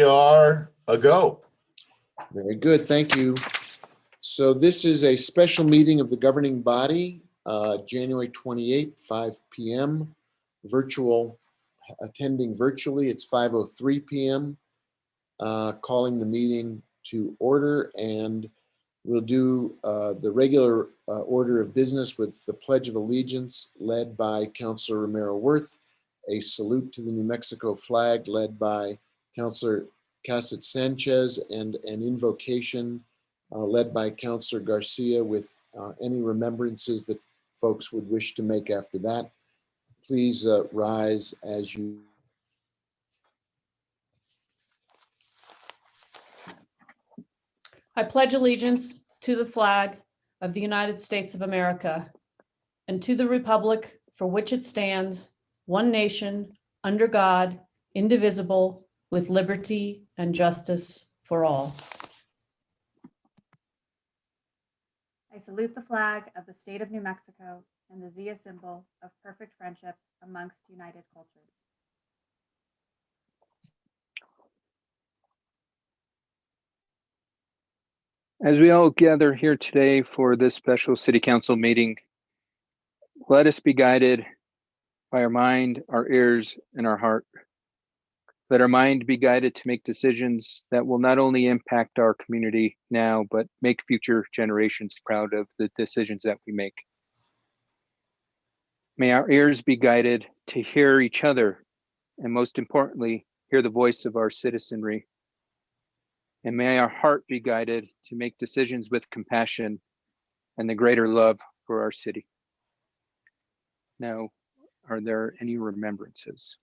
are a go. Very good, thank you. So this is a special meeting of the governing body, January 28th, 5 p.m. Virtual, attending virtually, it's 5:03 p.m. Calling the meeting to order, and we'll do the regular order of business with the Pledge of Allegiance led by Councilor Romero Worth, a salute to the New Mexico flag led by Councilor Cassett Sanchez, and an invocation led by Councilor Garcia, with any remembrances that folks would wish to make after that. Please rise as you. I pledge allegiance to the flag of the United States of America and to the republic for which it stands, one nation, under God, indivisible, with liberty and justice for all. I salute the flag of the state of New Mexico and the Zia symbol of perfect friendship amongst united cultures. As we all gather here today for this special city council meeting, let us be guided by our mind, our ears, and our heart. Let our mind be guided to make decisions that will not only impact our community now, but make future generations proud of the decisions that we make. May our ears be guided to hear each other, and most importantly, hear the voice of our citizenry. And may our heart be guided to make decisions with compassion and the greater love for our city. Now, are there any remembrances?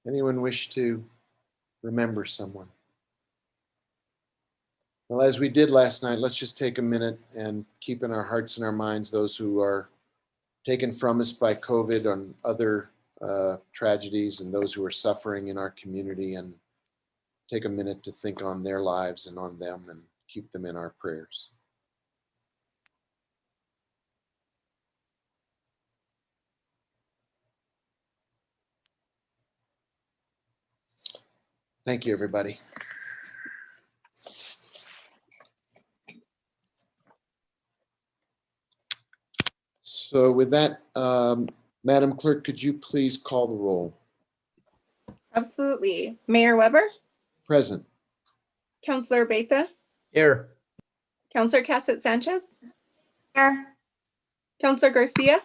Anyone wish to remember someone? Well, as we did last night, let's just take a minute and keep in our hearts and our minds those who are taken from us by COVID and other tragedies, and those who are suffering in our community, and take a minute to think on their lives and on them and keep them in our prayers. Thank you, everybody. So with that, Madam Clerk, could you please call the roll? Absolutely. Mayor Weber, Present. Councilor Beta, Here. Councilor Cassett Sanchez, Here. Councilor Garcia,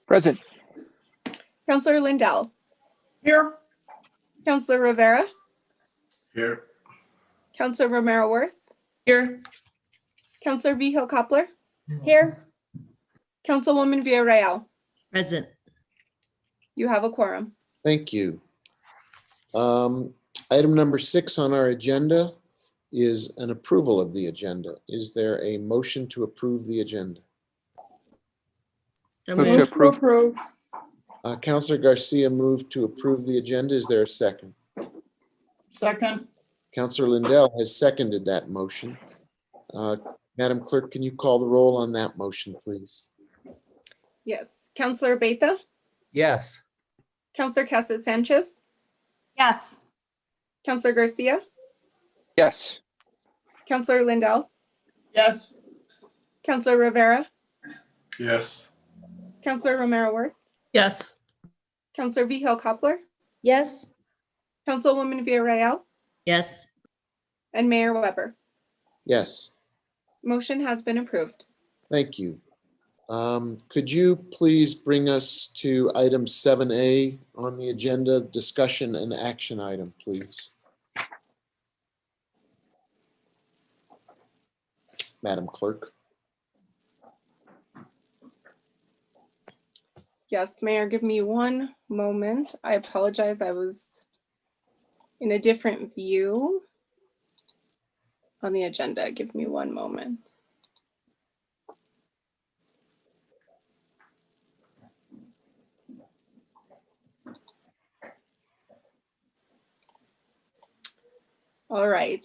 Present. Councilor Lindell, Here. Councilor Rivera, Here. Councilor Romero Worth, Here, Councilor Vigil Koppler, Here. Councilwoman Villarreal. Present. You have a quorum. Thank you. Item number 6 on our agenda is an approval of the agenda. Is there a motion to approve the agenda? So Motion moved. approved. Councilor Garcia moved to approve the agenda. Is there a second? Second. Councilor Lindell has seconded that motion. Madam Clerk, can you call the roll on that motion, please? Yes. Councilor Beta, Yes. Councilor Cassett Sanchez, Yes. Councilor Garcia, Yes. Councilor Lindell, Yes. Councilor Rivera, Yes. Councilor Romero Worth, yes, Councilor Vigil Koppler, Yes. Councilwoman Villarreal, Yes. and Mayor Weber. Yes, Motion has been approved. thank you. Could you please bring us to item 7A on the agenda, discussion and action item, please? Madam Clerk. Yes, Mayor, give me one moment. I apologize. I was in a different view on the agenda. Give me one moment. All right.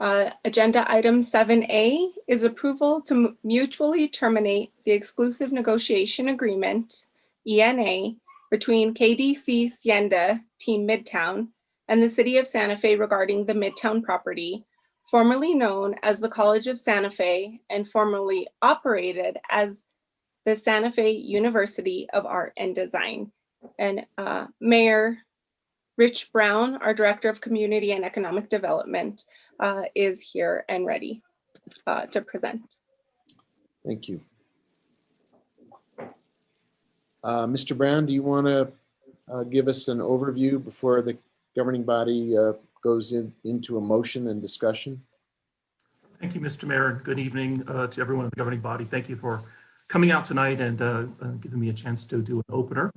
Agenda item 7A is approval to mutually terminate the exclusive negotiation agreement, ENA, between KDC Sienda Team Midtown and the City of Santa Fe regarding the Midtown property, formerly known as the College of Santa Fe and formerly operated as the Santa Fe University of Art and Design. And Mayor Rich Brown, our Director of Community and Economic Development, is here and ready to present. Thank you. Mr. Brown, do you want to give us an overview before the governing body goes into a motion and discussion? Thank you, Mr. Mayor, and good evening to everyone in the governing body. Thank you for coming out tonight and giving me a chance to do an opener.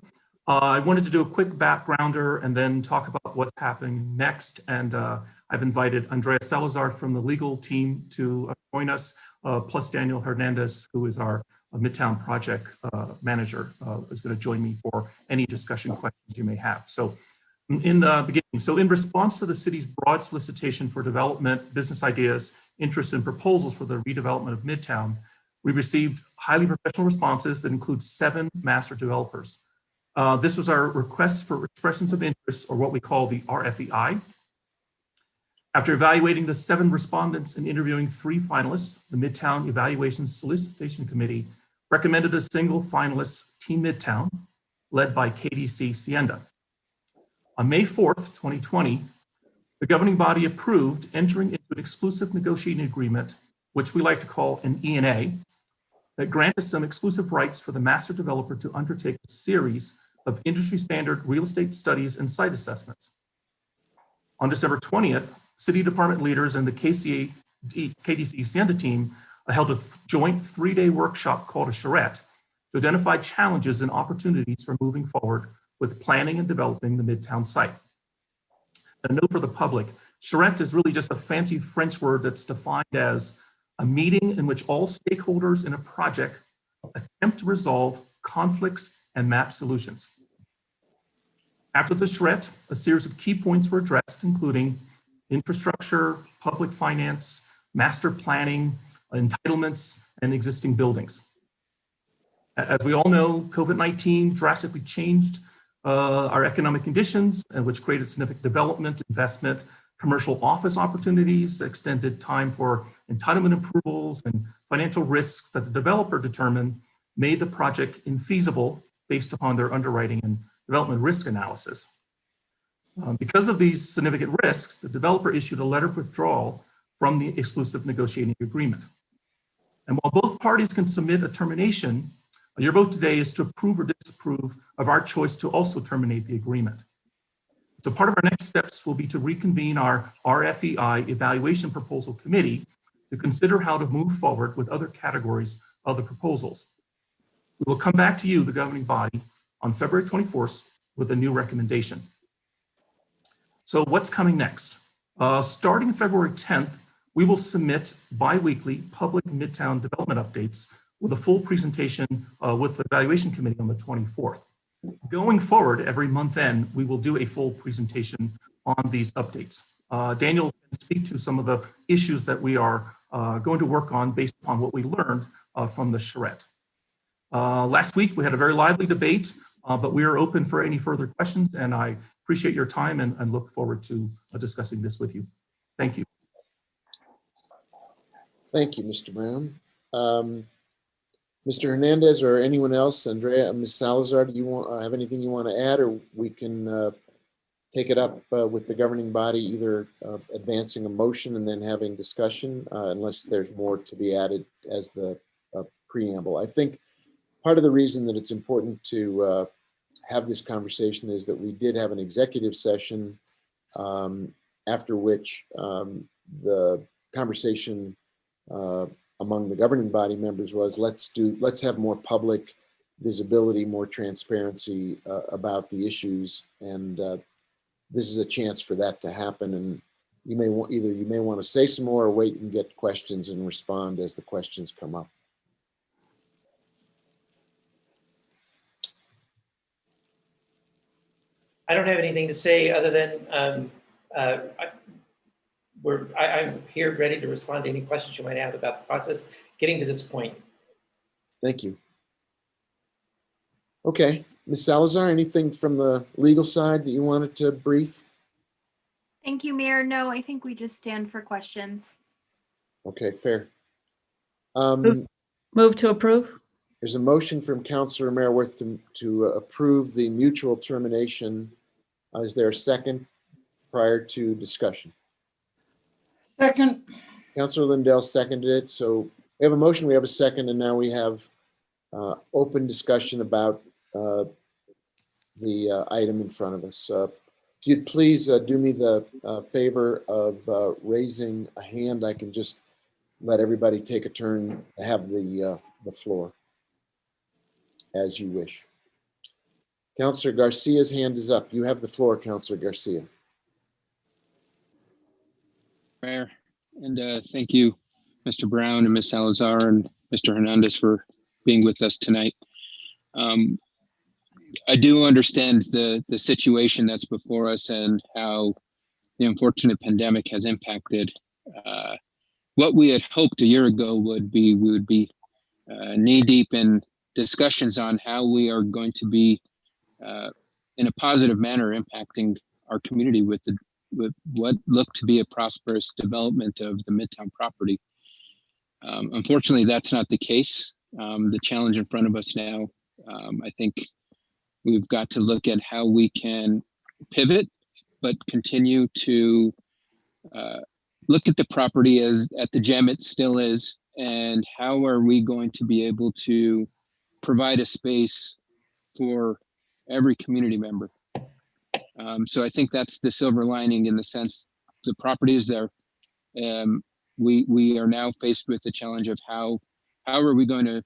I wanted to do a quick backgrounder and then talk about what's happening next. And I've invited Andrea Salazar from the legal team to join us, plus Daniel Hernandez, who is our Midtown project manager, is going to join me for any discussion questions you may have. So in the beginning, in response to the city's broad solicitation for development, business ideas, interests, and proposals for the redevelopment of Midtown, we received highly professional responses that include 7 master developers. This was our request for expressions of interest, or what we call the RFEI. After evaluating the 7 respondents and interviewing 3 finalists, the Midtown Evaluation Solicitation Committee recommended a single finalist, Team Midtown, led by KDC Sienda. On May 4th, 2020, the governing body approved entering into an exclusive negotiating agreement, which we like to call an ENA, that granted some exclusive rights for the master developer to undertake a series of industry standard real estate studies and site assessments. On December 20th, city department leaders and the KDC Sienda team held a joint 3-day workshop called a charrette to identify challenges and opportunities for moving forward with planning and developing the Midtown site. A note for the public, charrette is really just a fancy French word that's defined as a meeting in which all stakeholders in a project attempt to resolve conflicts and map solutions. After the charrette, a series of key points were addressed, including infrastructure, public finance, master planning, entitlements, and existing buildings. As we all know, COVID-19 drastically changed our economic conditions, which created significant development, investment, commercial office opportunities, extended time for entitlement approvals, and financial risks that the developer determined made the project infeasible based upon their underwriting and development risk analysis. Because of these significant risks, the developer issued a letter of withdrawal from the exclusive negotiating agreement. And while both parties can submit a termination, your vote today is to approve or disapprove of our choice to also terminate the agreement. So part of our next steps will be to reconvene our RFEI Evaluation Proposal Committee to consider how to move forward with other categories of the proposals. We will come back to you, the governing body, on February 24th with a new recommendation. So what's coming next? Starting February 10th, we will submit bi-weekly public Midtown development updates with a full presentation with the evaluation committee on the 24th. Going forward, every month end, we will do a full presentation on these updates. Daniel can speak to some of the issues that we are going to work on based upon what we learned from the charrette. Last week, we had a very lively debate, but we are open for any further questions, and I appreciate your time and look forward to discussing this with you. Thank you. Thank you, Mr. Brown. Mr. Hernandez or anyone else, Andrea, Ms. Salazar, do you have anything you want to add, or we can take it up with the governing body, either advancing a motion and then having discussion, unless there's more to be added as the preamble. I think part of the reason that it's important to have this conversation is that we did have an executive session after which the conversation among the governing body members was let's have more public visibility, more transparency about the issues, and this is a chance for that to happen. And you may want to say some more or wait and get questions and respond as the questions come up. I don't have anything to say other than I'm here ready to respond to any questions you might have about the process getting to this point. Thank you. Okay, Ms. Salazar, anything from the legal side that you wanted to brief? Thank you, Mayor. No, I think we just stand for questions. Okay, fair. Move to approve? There's a motion from Counselor Merworth to approve the mutual termination. Is there a second prior to discussion? Second. Counselor Lindell seconded it. So we have a motion, we have a second, and now we have open discussion about the item in front of us. If you'd please do me the favor of raising a hand, I can just let everybody take a turn to have the floor as you wish. Counselor Garcia's hand is up. You have the floor, Counselor Garcia. Mayor, and thank you, Mr. Brown and Ms. Salazar and Mr. Hernandez for being with us tonight. I do understand the situation that's before us and how the unfortunate pandemic has impacted what we had hoped a year ago we would be knee deep in discussions on how we are going to be in a positive manner impacting our community with what looked to be a prosperous development of the Midtown property. Unfortunately, that's not the case. The challenge in front of us now, I think we've got to look at how we can pivot, but continue to look at the property at the gem it still is, and how are we going to be able to provide a space for every community member. So I think that's the silver lining, in the sense the property is there. We are now faced with the challenge of how are we going to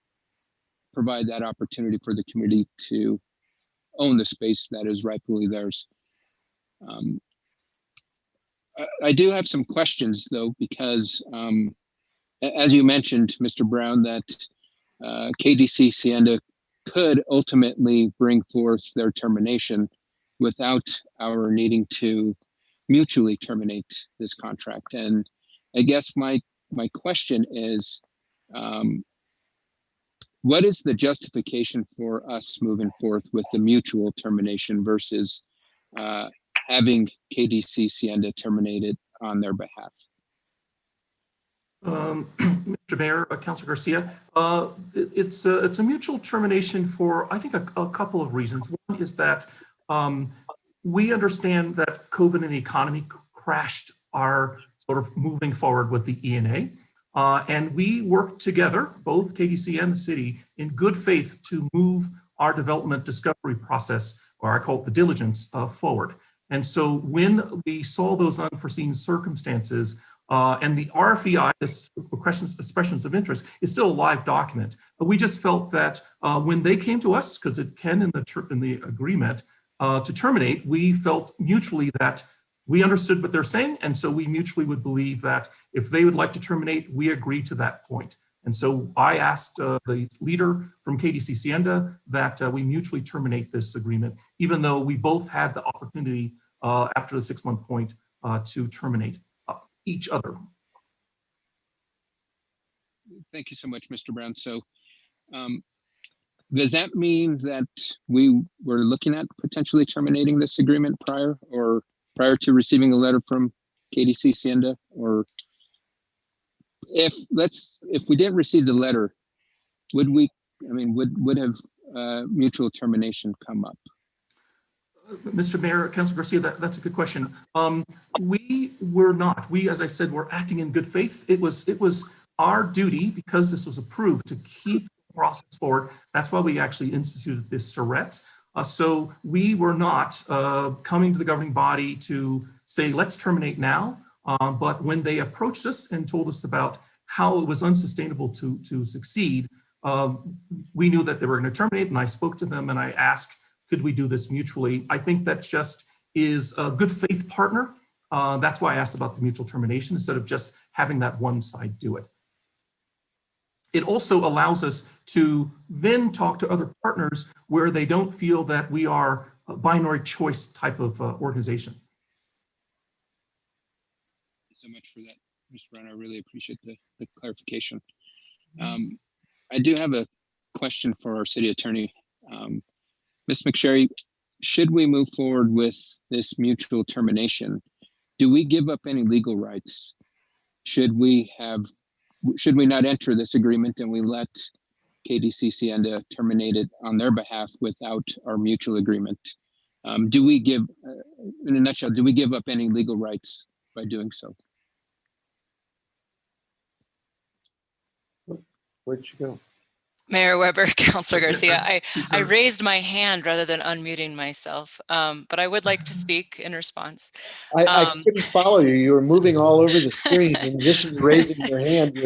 provide that opportunity for the community to own the space that is rightfully theirs. I do have some questions though, because as you mentioned, Mr. Brown, that KDC Sienda could ultimately bring forth their termination without our needing to mutually terminate this contract. And I guess my question is, what is the justification for us moving forth with the mutual termination versus having KDC Sienda terminated on their behalf? Mr. Mayor, Councilor Garcia, it's a mutual termination for, I think, a couple of reasons. One is that we understand that COVID and the economy crashed our sort of moving forward with the ENA. And we worked together, both KDC and the city, in good faith to move our development discovery process, or I call it the diligence, forward. And so when we saw those unforeseen circumstances, and the RFEI, this expressions of interest, is still a live document, but we just felt that when they came to us, because it can in the agreement to terminate, we felt mutually that we understood what they're saying, and so we mutually would believe that if they would like to terminate, we agree to that point. And so I asked the leader from KDC Sienda that we mutually terminate this agreement, even though we both had the opportunity after the 6-month point to terminate each other. Thank you so much, Mr. Brown. So does that mean that we were looking at potentially terminating this agreement prior to receiving a letter from KDC Sienda? Or if we didn't receive the letter, would have mutual termination come up? Mr. Mayor, Councilor Garcia, that's a good question. We were not. We, as I said, were acting in good faith. It was our duty, because this was approved, to keep the process forward. That's why we actually instituted this SRET. So we were not coming to the governing body to say, let's terminate now. But when they approached us and told us about how it was unsustainable to succeed, we knew that they were going to terminate, and I spoke to them and I asked, could we do this mutually? I think that just is a good faith partner. That's why I asked about the mutual termination instead of just having that one side do it. It also allows us to then talk to other partners where they don't feel that we are a binary choice type of organization. Thank you so much for that, Mr. Brown. I really appreciate the clarification. I do have a question for our city attorney. Ms. McSherry, should we move forward with this mutual termination, do we give up any legal rights? Should we not enter this agreement and we let KDC Sienda terminate it on their behalf without our mutual agreement? Do we give, in a nutshell, do we give up any legal rights by doing so? Where'd you go? Mayor Weber, Councilor Garcia, I Caesar. raised my hand rather than unmuting myself, but I would like to speak in response. I couldn't follow you. You were moving all over the screen. In addition to raising your hand,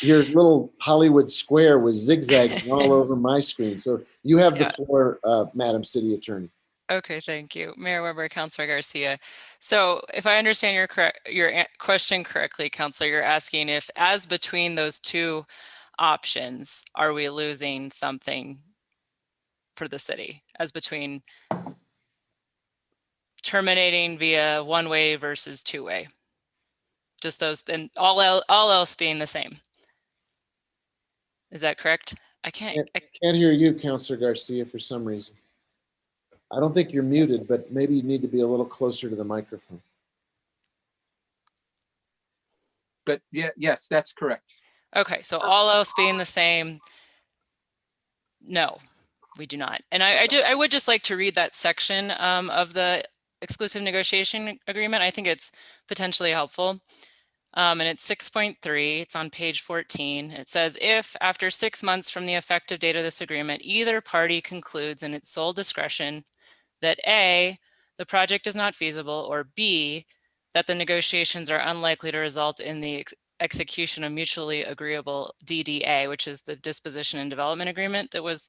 your little Hollywood square was zigzagging all over my screen. So you have the floor, Madam City Attorney. Okay, thank you. Mayor Weber, Councilor Garcia. So if I understand your question correctly, Councilor, you're asking if as between those two options, are we losing something for the city as between terminating via one-way versus two-way? Just those, and all else being the same. Is that correct? I can't hear you, Councilor Garcia, for some reason. I don't think you're muted, but maybe you need to be a little closer to the microphone. But yeah, yes, that's correct. Okay, so all else being the same, no, we do not. And I would just like to read that section of the exclusive negotiation agreement. I think it's potentially helpful. And it's 6.3, it's on page 14. It says, if after 6 months from the effective date of this agreement, either party concludes in its sole discretion that A, the project is not feasible, or B, that the negotiations are unlikely to result in the execution of mutually agreeable DDA, which is the disposition and development agreement that was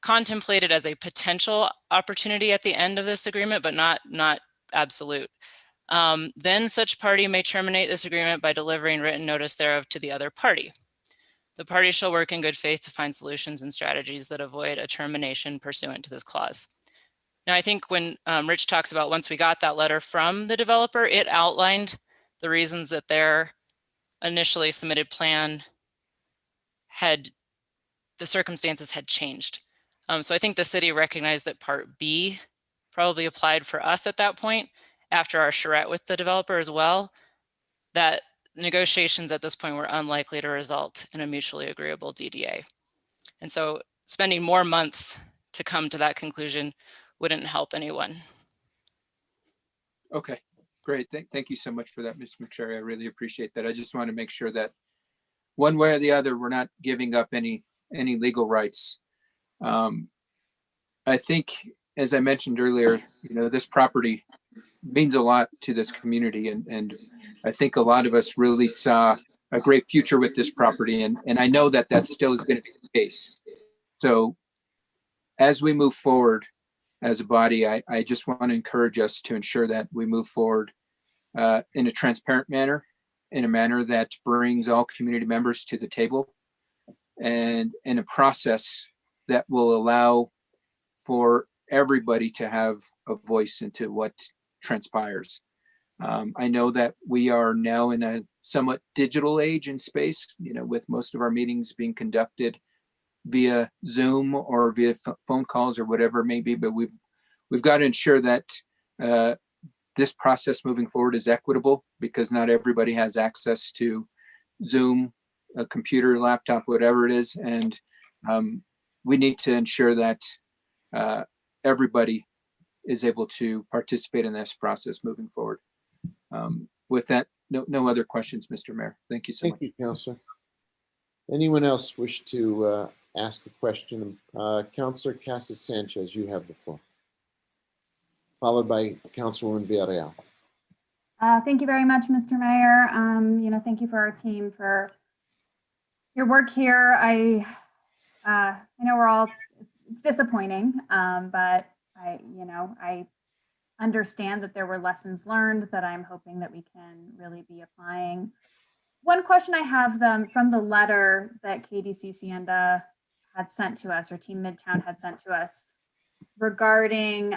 contemplated as a potential opportunity at the end of this agreement, but not absolute. Then such party may terminate this agreement by delivering written notice thereof to the other party. The party shall work in good faith to find solutions and strategies that avoid a termination pursuant to this clause. Now, I think when Rich talks about once we got that letter from the developer, it outlined the reasons that their initially submitted plan the circumstances had changed. So I think the city recognized that part B probably applied for us at that point after our charrette with the developer as well, that negotiations at this point were unlikely to result in a mutually agreeable DDA. And so spending more months to come to that conclusion wouldn't help anyone. Okay, great. Thank you so much for that, Ms. McSherry. I really appreciate that. I just want to make sure that one way or the other, we're not giving up any legal rights. I think, as I mentioned earlier, this property means a lot to this community, and I think a lot of us really saw a great future with this property, and I know that still is going to be the case. So as we move forward as a body, I just want to encourage us to ensure that we move forward in a transparent manner, in a manner that brings all community members to the table, and in a process that will allow for everybody to have a voice into what transpires. I know that we are now in a somewhat digital age and space, with most of our meetings being conducted via Zoom or via phone calls or whatever it may be, but we've got to ensure that this process moving forward is equitable, because not everybody has access to Zoom, a computer, laptop, whatever it is, and we need to ensure that everybody is able to participate in this process moving forward. With that, no other questions, Mr. Mayor. Thank you so much. Thank you, Councilor. Anyone else wish to ask a question? Councilor Casas Sanchez, you have the floor. Followed by Councilwoman Villarreal. Thank you very much, Mr. Mayor. Thank you for our team for your work here. I know it's disappointing, but I understand that there were lessons learned that I'm hoping that we can really be applying. One question I have from the letter that KDC Sienda had sent to us, or Team Midtown had sent to us, regarding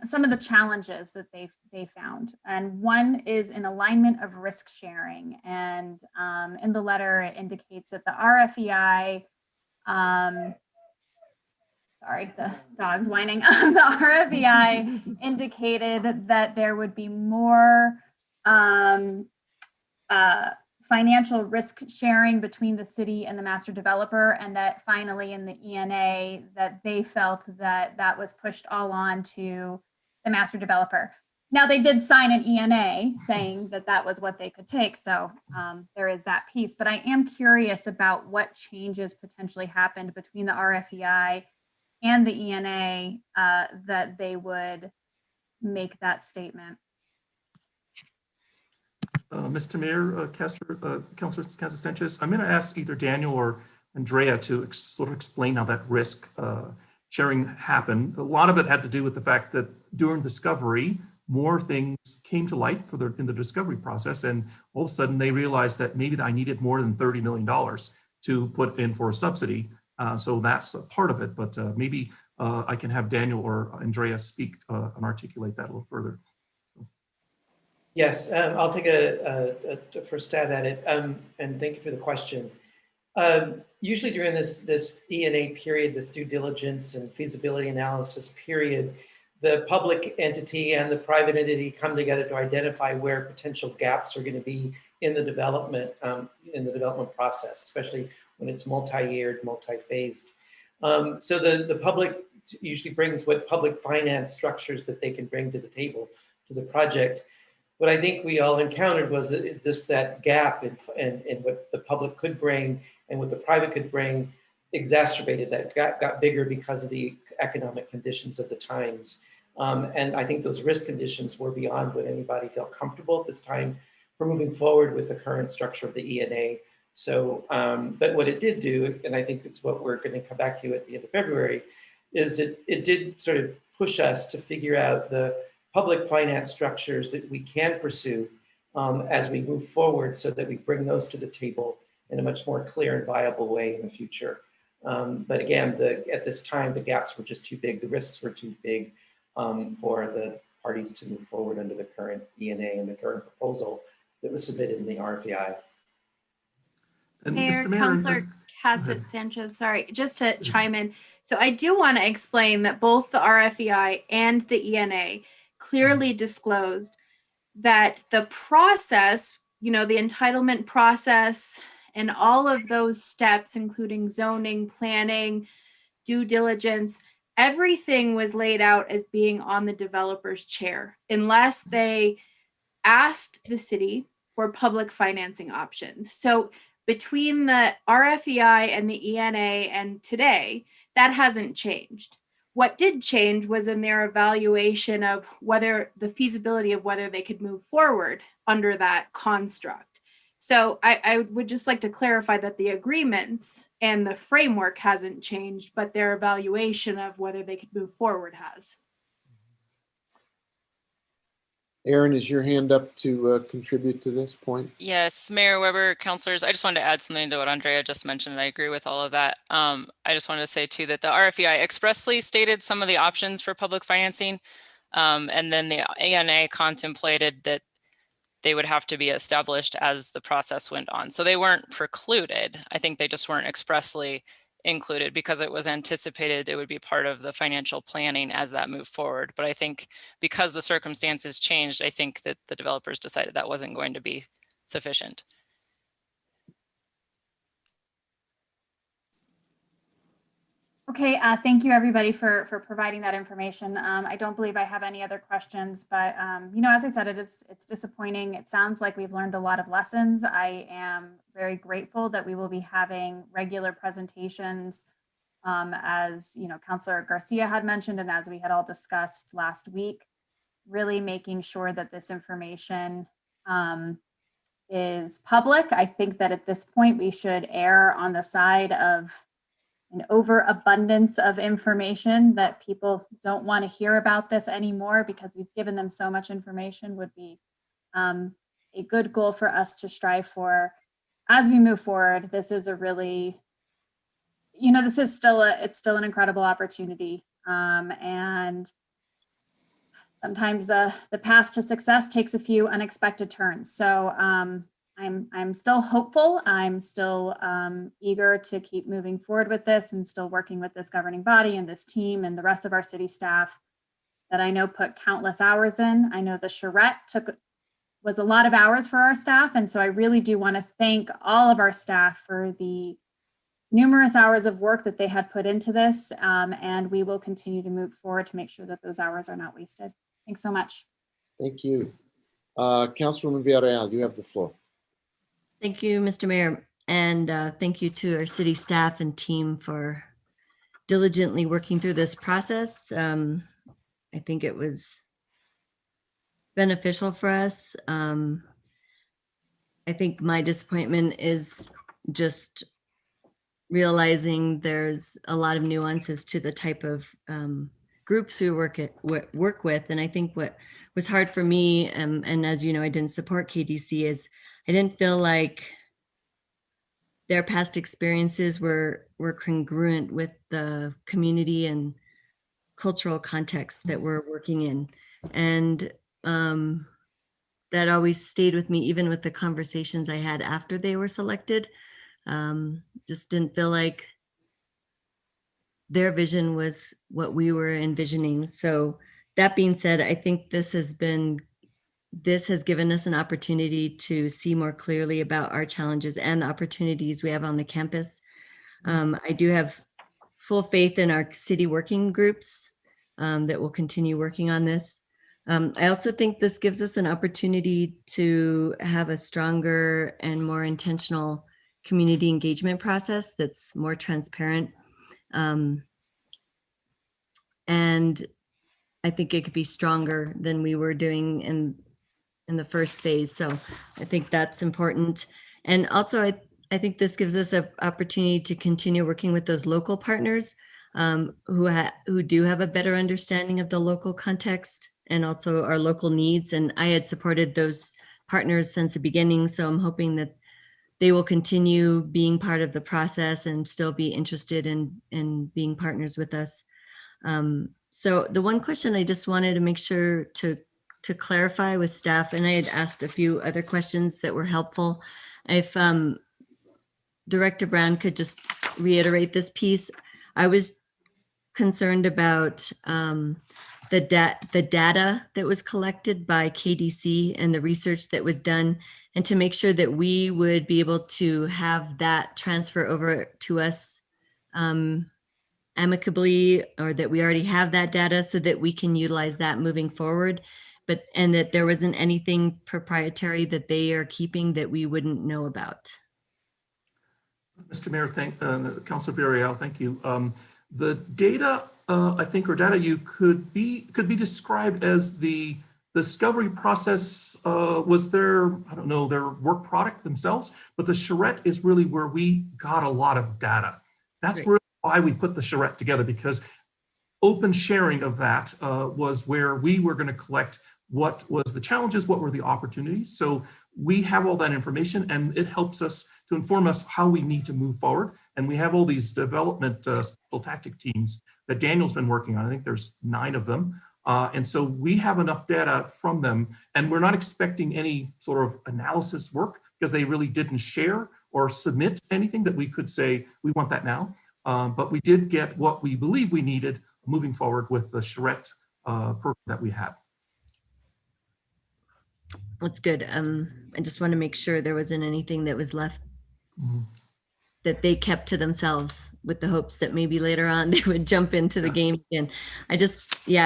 some of the challenges that they found. And one is in alignment of risk sharing. And in the letter, it indicates that the RFEI, sorry, the dog's whining. The RFEI indicated that there would be more financial risk sharing between the city and the master developer, and that finally in the ENA that they felt that that was pushed all on to the master developer. Now they did sign an ENA saying that that was what they could take. So there is that piece, but I am curious about what changes potentially happened between the RFEI and the ENA that they would make that statement. Mr. Mayor, Councilor Sanchez, I'm going to ask either Daniel or Andrea to sort of explain how that risk sharing happened. A lot of it had to do with the fact that during discovery, more things came to light in the discovery process, and all of a sudden they realized that maybe I needed more than $30 million to put in for a subsidy. So that's a part of it, but maybe I can have Daniel or Andrea speak and articulate that a little further. Yes, I'll take a first stab at it, and thank you for the question. Usually during this ENA period, this due diligence and feasibility analysis period, the public entity and the private entity come together to identify where potential gaps are going to be in the development process, especially when it's multi-yeared, multi-phased. So the public usually brings what public finance structures that they can bring to the table to the project. What I think we all encountered was that gap in what the public could bring and what the private could bring exacerbated. That gap got bigger because of the economic conditions of the times. And I think those risk conditions were beyond what anybody felt comfortable at this time for moving forward with the current structure of the ENA. So, but what it did do, and I think it's what we're going to come back to at the end of February, is it did sort of push us to figure out the public finance structures that we can pursue as we move forward, so that we bring those to the table in a much more clear and viable way in the future. But again, at this time, the gaps were just too big. The risks were too big for the parties to move forward under the current ENA and the current proposal that was submitted in the RFEI. And Mayor, Mr. Mayor, Councilor Cassett Sanchez, sorry, just to chime in. So I do want to explain that both the RFEI and the ENA clearly disclosed that the process, the entitlement process and all of those steps, including zoning, planning, due diligence, everything was laid out as being on the developer's chair, unless they asked the city for public financing options. So between the RFEI and the ENA and today, that hasn't changed. What did change was in their evaluation of whether the feasibility of whether they could move forward under that construct. So I would just like to clarify that the agreements and the framework hasn't changed, but their evaluation of whether they could move forward has. Aaron, is your hand up to contribute to this point? Yes, Mayor Weber, councilors, I just wanted to add something to what Andrea just mentioned, and I agree with all of that. I just wanted to say too that the RFEI expressly stated some of the options for public financing, and then the ANA contemplated that they would have to be established as the process went on. So they weren't precluded. I think they just weren't expressly included because it was anticipated it would be part of the financial planning as that moved forward. But I think because the circumstances changed, I think that the developers decided that wasn't going to be sufficient. Okay, thank you everybody for providing that information. I don't believe I have any other questions, but as I said, it's disappointing. It sounds like we've learned a lot of lessons. I am very grateful that we will be having regular presentations, as Councilor Garcia had mentioned, and as we had all discussed last week, really making sure that this information is public. I think that at this point we should err on the side of an overabundance of information, that people don't want to hear about this anymore because we've given them so much information. Would be a good goal for us to strive for as we move forward. This is a really, this is still it's still an incredible opportunity. And sometimes the path to success takes a few unexpected turns. So I'm still hopeful. I'm still eager to keep moving forward with this and still working with this governing body and this team and the rest of our city staff that I know put countless hours in. I know the charrette was a lot of hours for our staff. And so I really do want to thank all of our staff for the numerous hours of work that they had put into this. And we will continue to move forward to make sure that those hours are not wasted. Thanks so much. Thank you. Councilwoman Villarreal, you have the floor. Thank you, Mr. Mayor. And thank you to our city staff and team for diligently working through this process. I think it was beneficial for us. I think my disappointment is just realizing there's a lot of nuances to the type of groups we work with. And I think what was hard for me, and as you know, I didn't support KDC, is I didn't feel like their past experiences were congruent with the community and cultural context that we're working in. And that always stayed with me, even with the conversations I had after they were selected. Just didn't feel like their vision was what we were envisioning. So that being said, I think this has given us an opportunity to see more clearly about our challenges and the opportunities we have on the campus. I do have full faith in our city working groups that will continue working on this. I also think this gives us an opportunity to have a stronger and more intentional community engagement process that's more transparent. And I think it could be stronger than we were doing in the first phase. So I think that's important. And also, I think this gives us an opportunity to continue working with those local partners who do have a better understanding of the local context and also our local needs. And I had supported those partners since the beginning. So I'm hoping that they will continue being part of the process and still be interested in being partners with us. So the one question I just wanted to make sure to clarify with staff, and I had asked a few other questions that were helpful. If Director Brown could just reiterate this piece. I was concerned about the data that was collected by KDC and the research that was done, and to make sure that we would be able to have that transfer over to us amicably, or that we already have that data so that we can utilize that moving forward, and that there wasn't anything proprietary that they are keeping that we wouldn't know about. Mr. Mayor, Councilor Villarreal, thank you. The data, I think, or data you could be described as the discovery process was their, I don't know, their work product themselves, but the charrette is really where we got a lot of data. That's really why we put the charrette together, because open sharing of that was where we were going to collect what was the challenges, what were the opportunities. So we have all that information, and it helps us to inform us how we need to move forward. And we have all these development special tactic teams that Daniel's been working on. I think there's 9 of them. And so we have enough data from them, and we're not expecting any sort of analysis work because they really didn't share or submit anything that we could say, we want that now. But we did get what we believe we needed moving forward with the charrette program that we have. That's good. I just want to make sure there wasn't anything that was left that they kept to themselves with the hopes that maybe later on they would jump into the game again. I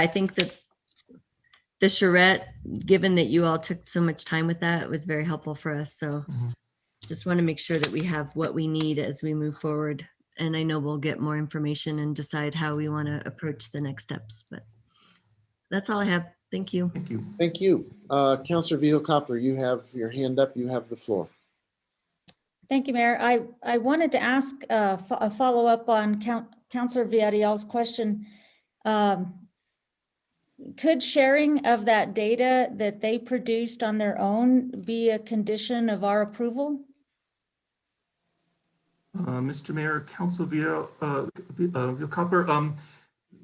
think that the charrette, given that you all took so much time with that, was very helpful for us. So just want to make sure that we have what we need as we move forward. And I know we'll get more information and decide how we want to approach the next steps, but that's all I have. Thank you. Thank you. Thank you. Councilor Vihel-Coppler, you have your hand up. You have the floor. Thank you, Mayor. I wanted to ask a follow-up on Councilor Villarreal's question. Could sharing of that data that they produced on their own be a condition of our approval? Mr. Mayor, Councilor Vihel-Coppler,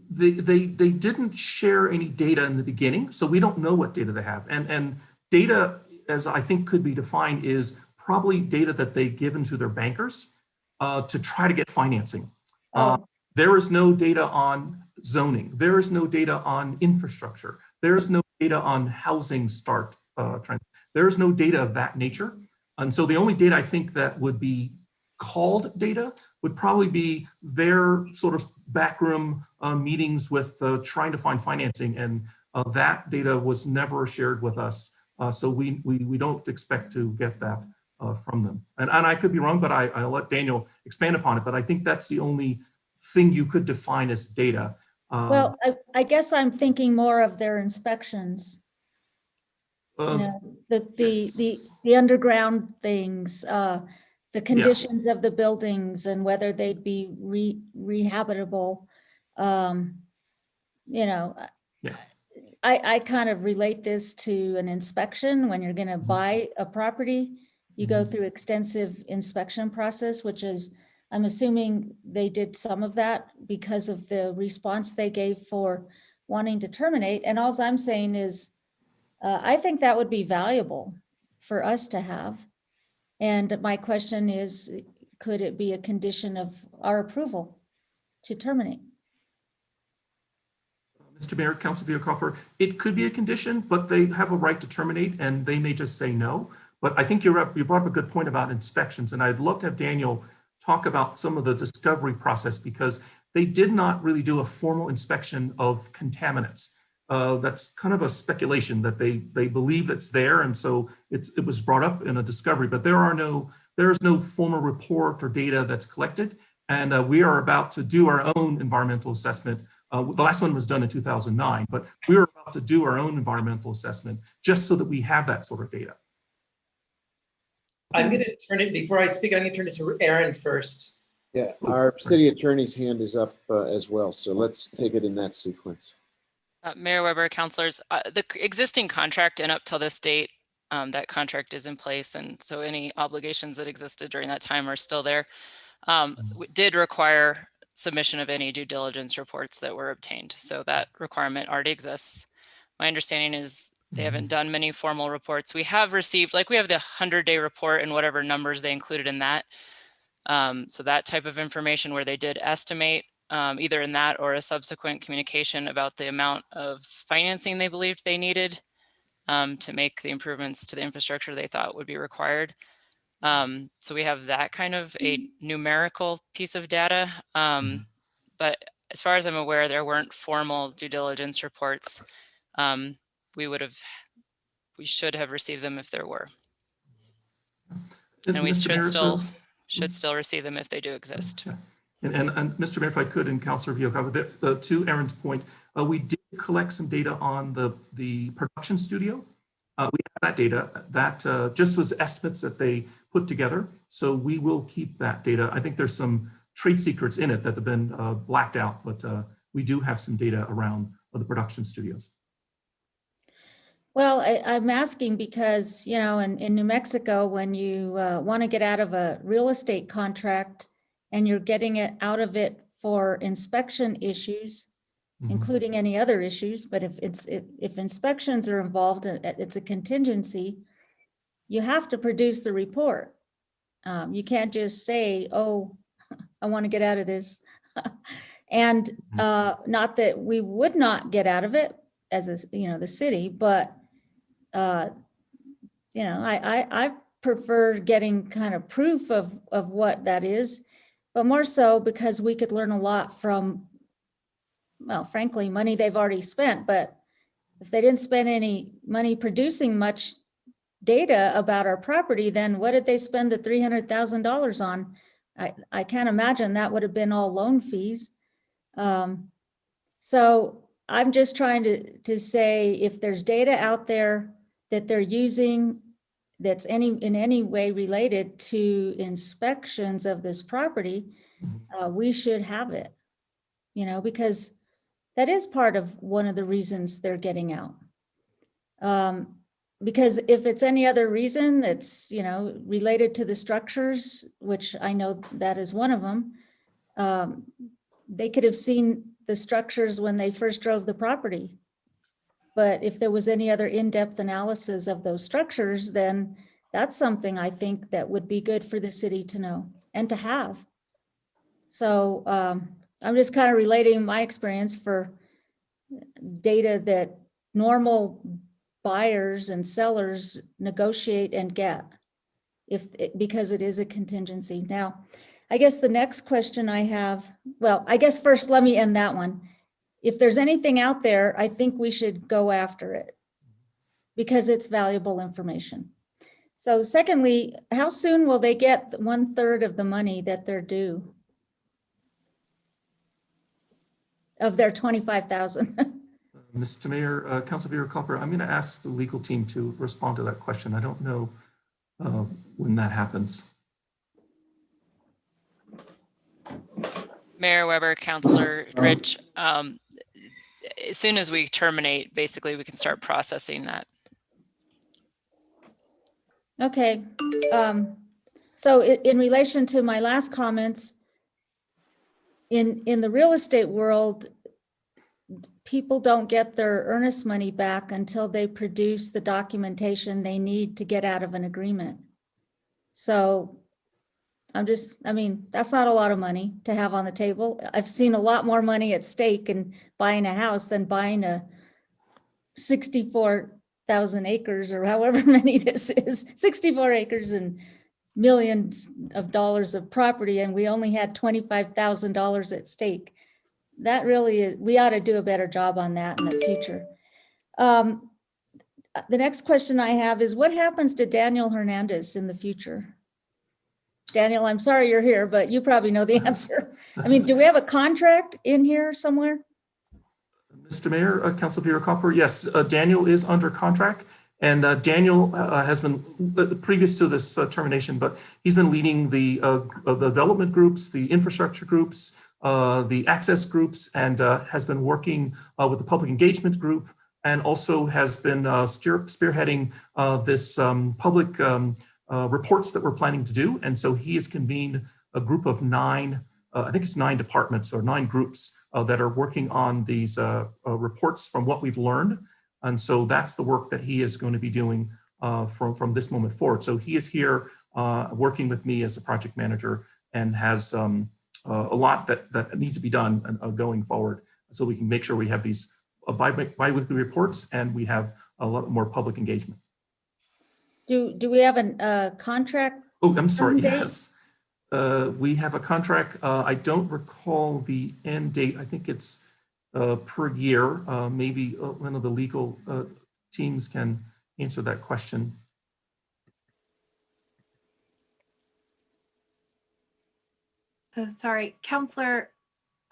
they didn't share any data in the beginning, so we don't know what data they have. And data, as I think could be defined, is probably data that they've given to their bankers to try to get financing. There is no data on zoning. There is no data on infrastructure. There is no data on housing start trends. There is no data of that nature. And so the only data I think that would be called data would probably be their sort of backroom meetings with trying to find financing. And that data was never shared with us. So we don't expect to get that from them. And I could be wrong, but I'll let Daniel expand upon it. But I think that's the only thing you could define as data. Well, I guess I'm thinking more of their inspections. You know, the underground things, the conditions of the buildings and whether they'd be rehabitable. You know, I kind of relate this to an inspection. When you're going to buy a property, you go through extensive inspection process, which is, I'm assuming they did some of that because of the response they gave for wanting to terminate. And all I'm saying is, I think that would be valuable for us to have. And my question is, could it be a condition of our approval to terminate? Mr. Mayor, Councilor Copper, it could be a condition, but they have a right to terminate and they may just say no. But I think you brought up a good point about inspections, and I'd love to have Daniel talk about some of the discovery process, because they did not really do a formal inspection of contaminants. That's kind of a speculation that they believe it's there, and so it was brought up in a discovery, but there is no formal report or data that's collected, and we are about to do our own environmental assessment. The last one was done in 2009, but we are about to do our own environmental assessment just so that we have that sort of data. I'm going to turn it, before I speak, I'm going to turn it to Aaron first. Yeah, our city attorney's hand is up as well, so let's take it in that sequence. Mayor Weber, councilors, the existing contract and up till this date, that contract is in place. And so any obligations that existed during that time are still there. Did require submission of any due diligence reports that were obtained. So that requirement already exists. My understanding is they haven't done many formal reports. We have received, like we have the 100-day report and whatever numbers they included in that. So that type of information where they did estimate either in that or a subsequent communication about the amount of financing they believed they needed to make the improvements to the infrastructure they thought would be required. So we have that kind of a numerical piece of data. But as far as I'm aware, there weren't formal due diligence reports. We should have received them if there were. And we should still receive them if they do exist. And Mr. Mayor, if I could, and Councilor Villacava, to Aaron's point, we did collect some data on the production studio. We have that data. That just was estimates that they put together. So we will keep that data. I think there's some trade secrets in it that have been blacked out, but we do have some data around the production studios. Well, I'm asking because, you know, in New Mexico, when you want to get out of a real estate contract and you're getting it out of it for inspection issues, including any other issues, but if inspections are involved, it's a contingency, you have to produce the report. You can't just say, oh, I want to get out of this. And not that we would not get out of it as the city, but I prefer getting kind of proof of what that is, but more so because we could learn a lot from, well, frankly, money they've already spent. But if they didn't spend any money producing much data about our property, then what did they spend the $300,000 on? I can't imagine that would have been all loan fees. So I'm just trying to say, if there's data out there that they're using that's in any way related to inspections of this property, we should have it, because that is part of one of the reasons they're getting out. Because if it's any other reason that's, related to the structures, which I know that is one of them, they could have seen the structures when they first drove the property. But if there was any other in-depth analysis of those structures, then That's something I think that would be good for the city to know and to have. So I'm just kind of relating my experience for data that normal buyers and sellers negotiate and get because it is a contingency. Now, I guess the next question I have, well, I guess first let me end that one. If there's anything out there, I think we should go after it because it's valuable information. So secondly, how soon will they get 1/3 of the money that they're due? Of their 25,000? Mr. Mayor, Council Vera Copper, I'm going to ask the legal team to respond to that question. I don't know when that happens. Mayor Weber, Councilor Rich, as soon as we terminate, basically we can start processing that. Okay. So in relation to my last comments, in the real estate world, people don't get their earnest money back until they produce the documentation they need to get out of an agreement. So I mean, that's not a lot of money to have on the table. I've seen a lot more money at stake in buying a house than buying a 64,000 acres or however many this is, 64 acres and millions of dollars of property, and we only had $25,000 at stake. That really is, we ought to do a better job on that in the future. The next question I have is, what happens to Daniel Hernandez in the future? Daniel, I'm sorry you're here, but you probably know the answer. I mean, do we have a contract in here somewhere? Mr. Mayor, Council Vera Copper, yes, Daniel is under contract, and Daniel has been, previous to this termination, but he's been leading the development groups, the infrastructure groups, the access groups, and has been working with the public engagement group, and also has been spearheading this public reports that we're planning to do. And so he has convened a group of 9, I think it's 9 departments or 9 groups that are working on these reports from what we've learned. And so that's the work that he is going to be doing from this moment forward. So he is here working with me as a project manager and has a lot that needs to be done going forward, so we can make sure we have these bi-weekly reports and we have a lot more public engagement. Do we have a contract? Oh, I'm sorry, date? yes. We have a contract. I don't recall the end date. I think it's per year. Maybe one of the legal teams can answer that question. Oh, sorry, Councilor,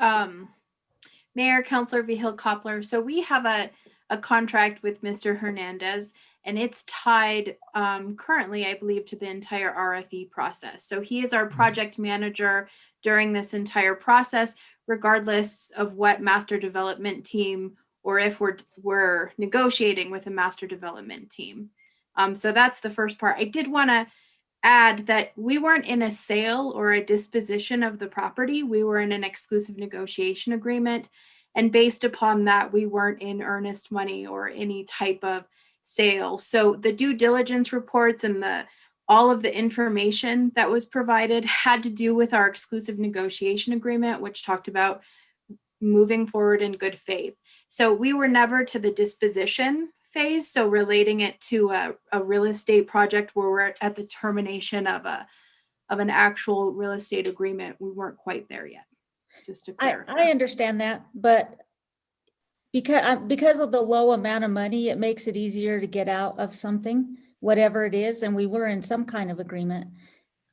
Mayor, Councilor Vihil Coppler. So we have a contract with Mr. Hernandez, and it's tied currently, I believe, to the entire RFE process. So he is our project manager during this entire process, regardless of what master development team, or if we're negotiating with a master development team. So that's the first part. I did want to add that we weren't in a sale or a disposition of the property. We were in an exclusive negotiation agreement. And based upon that, we weren't in earnest money or any type of sale. So the due diligence reports and all of the information that was provided had to do with our exclusive negotiation agreement, which talked about moving forward in good faith. So we were never to the disposition phase. So relating it to a real estate project where we're at the termination of an actual real estate agreement, we weren't quite there yet. Just to clarify. I understand that, but because of the low amount of money, it makes it easier to get out of something, whatever it is, and we were in some kind of agreement.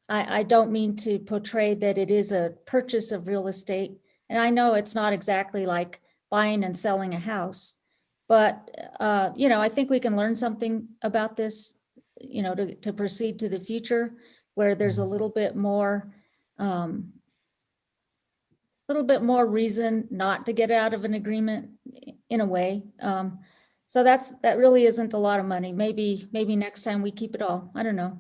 I don't mean to portray that it is a purchase of real estate, and I know it's not exactly like buying and selling a house, but I think we can learn something about this, to proceed to the future, where there's a little bit more reason not to get out of an agreement in a way. So that really isn't a lot of money. Maybe next time we keep it all. I don't know.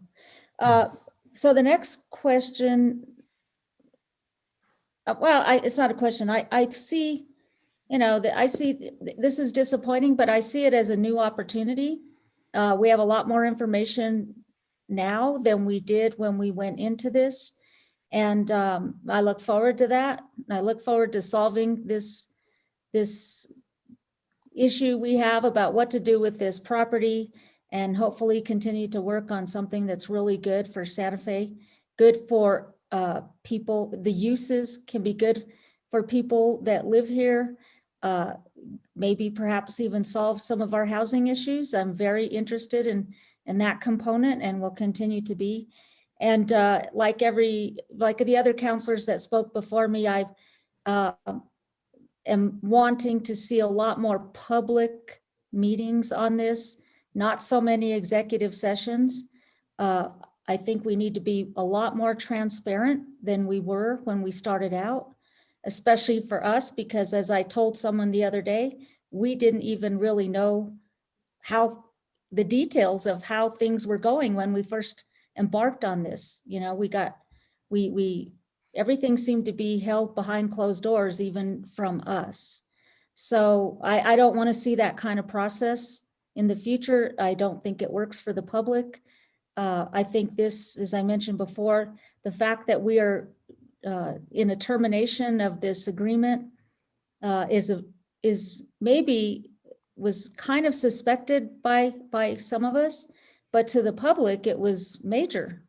So the next question, it's not a question. I see, this is disappointing, but I see it as a new opportunity. We have a lot more information now than we did when we went into this. And I look forward to that. I look forward to solving this issue we have about what to do with this property, and hopefully continue to work on something that's really good for Santa Fe, good for people. The uses can be good for people that live here, maybe perhaps even solve some of our housing issues. I'm very interested in that component and will continue to be. And like the other counselors that spoke before me, I am wanting to see a lot more public meetings on this, not so many executive sessions. I think we need to be a lot more transparent than we were when we started out, especially for us, because as I told someone the other day, we didn't even really know how the details of how things were going when we first embarked on this. You know, everything seemed to be held behind closed doors, even from us. So I don't want to see that kind of process in the future. I don't think it works for the public. I think this, as I mentioned before, the fact that we are in a termination of this agreement was kind of suspected by some of us, but to the public it was major,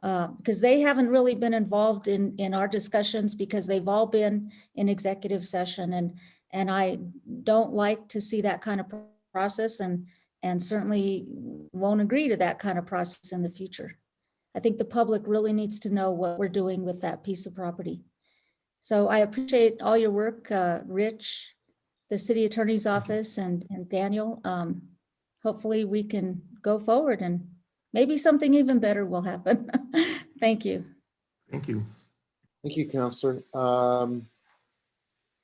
because they haven't really been involved in our discussions, because they've all been in executive session, and I don't like to see that kind of process, and certainly won't agree to that kind of process in the future. I think the public really needs to know what we're doing with that piece of property. So I appreciate all your work, Rich, the city attorney's office, and Daniel. Hopefully we can go forward and maybe something even better will happen. Thank you. Thank you. Thank you, Counselor.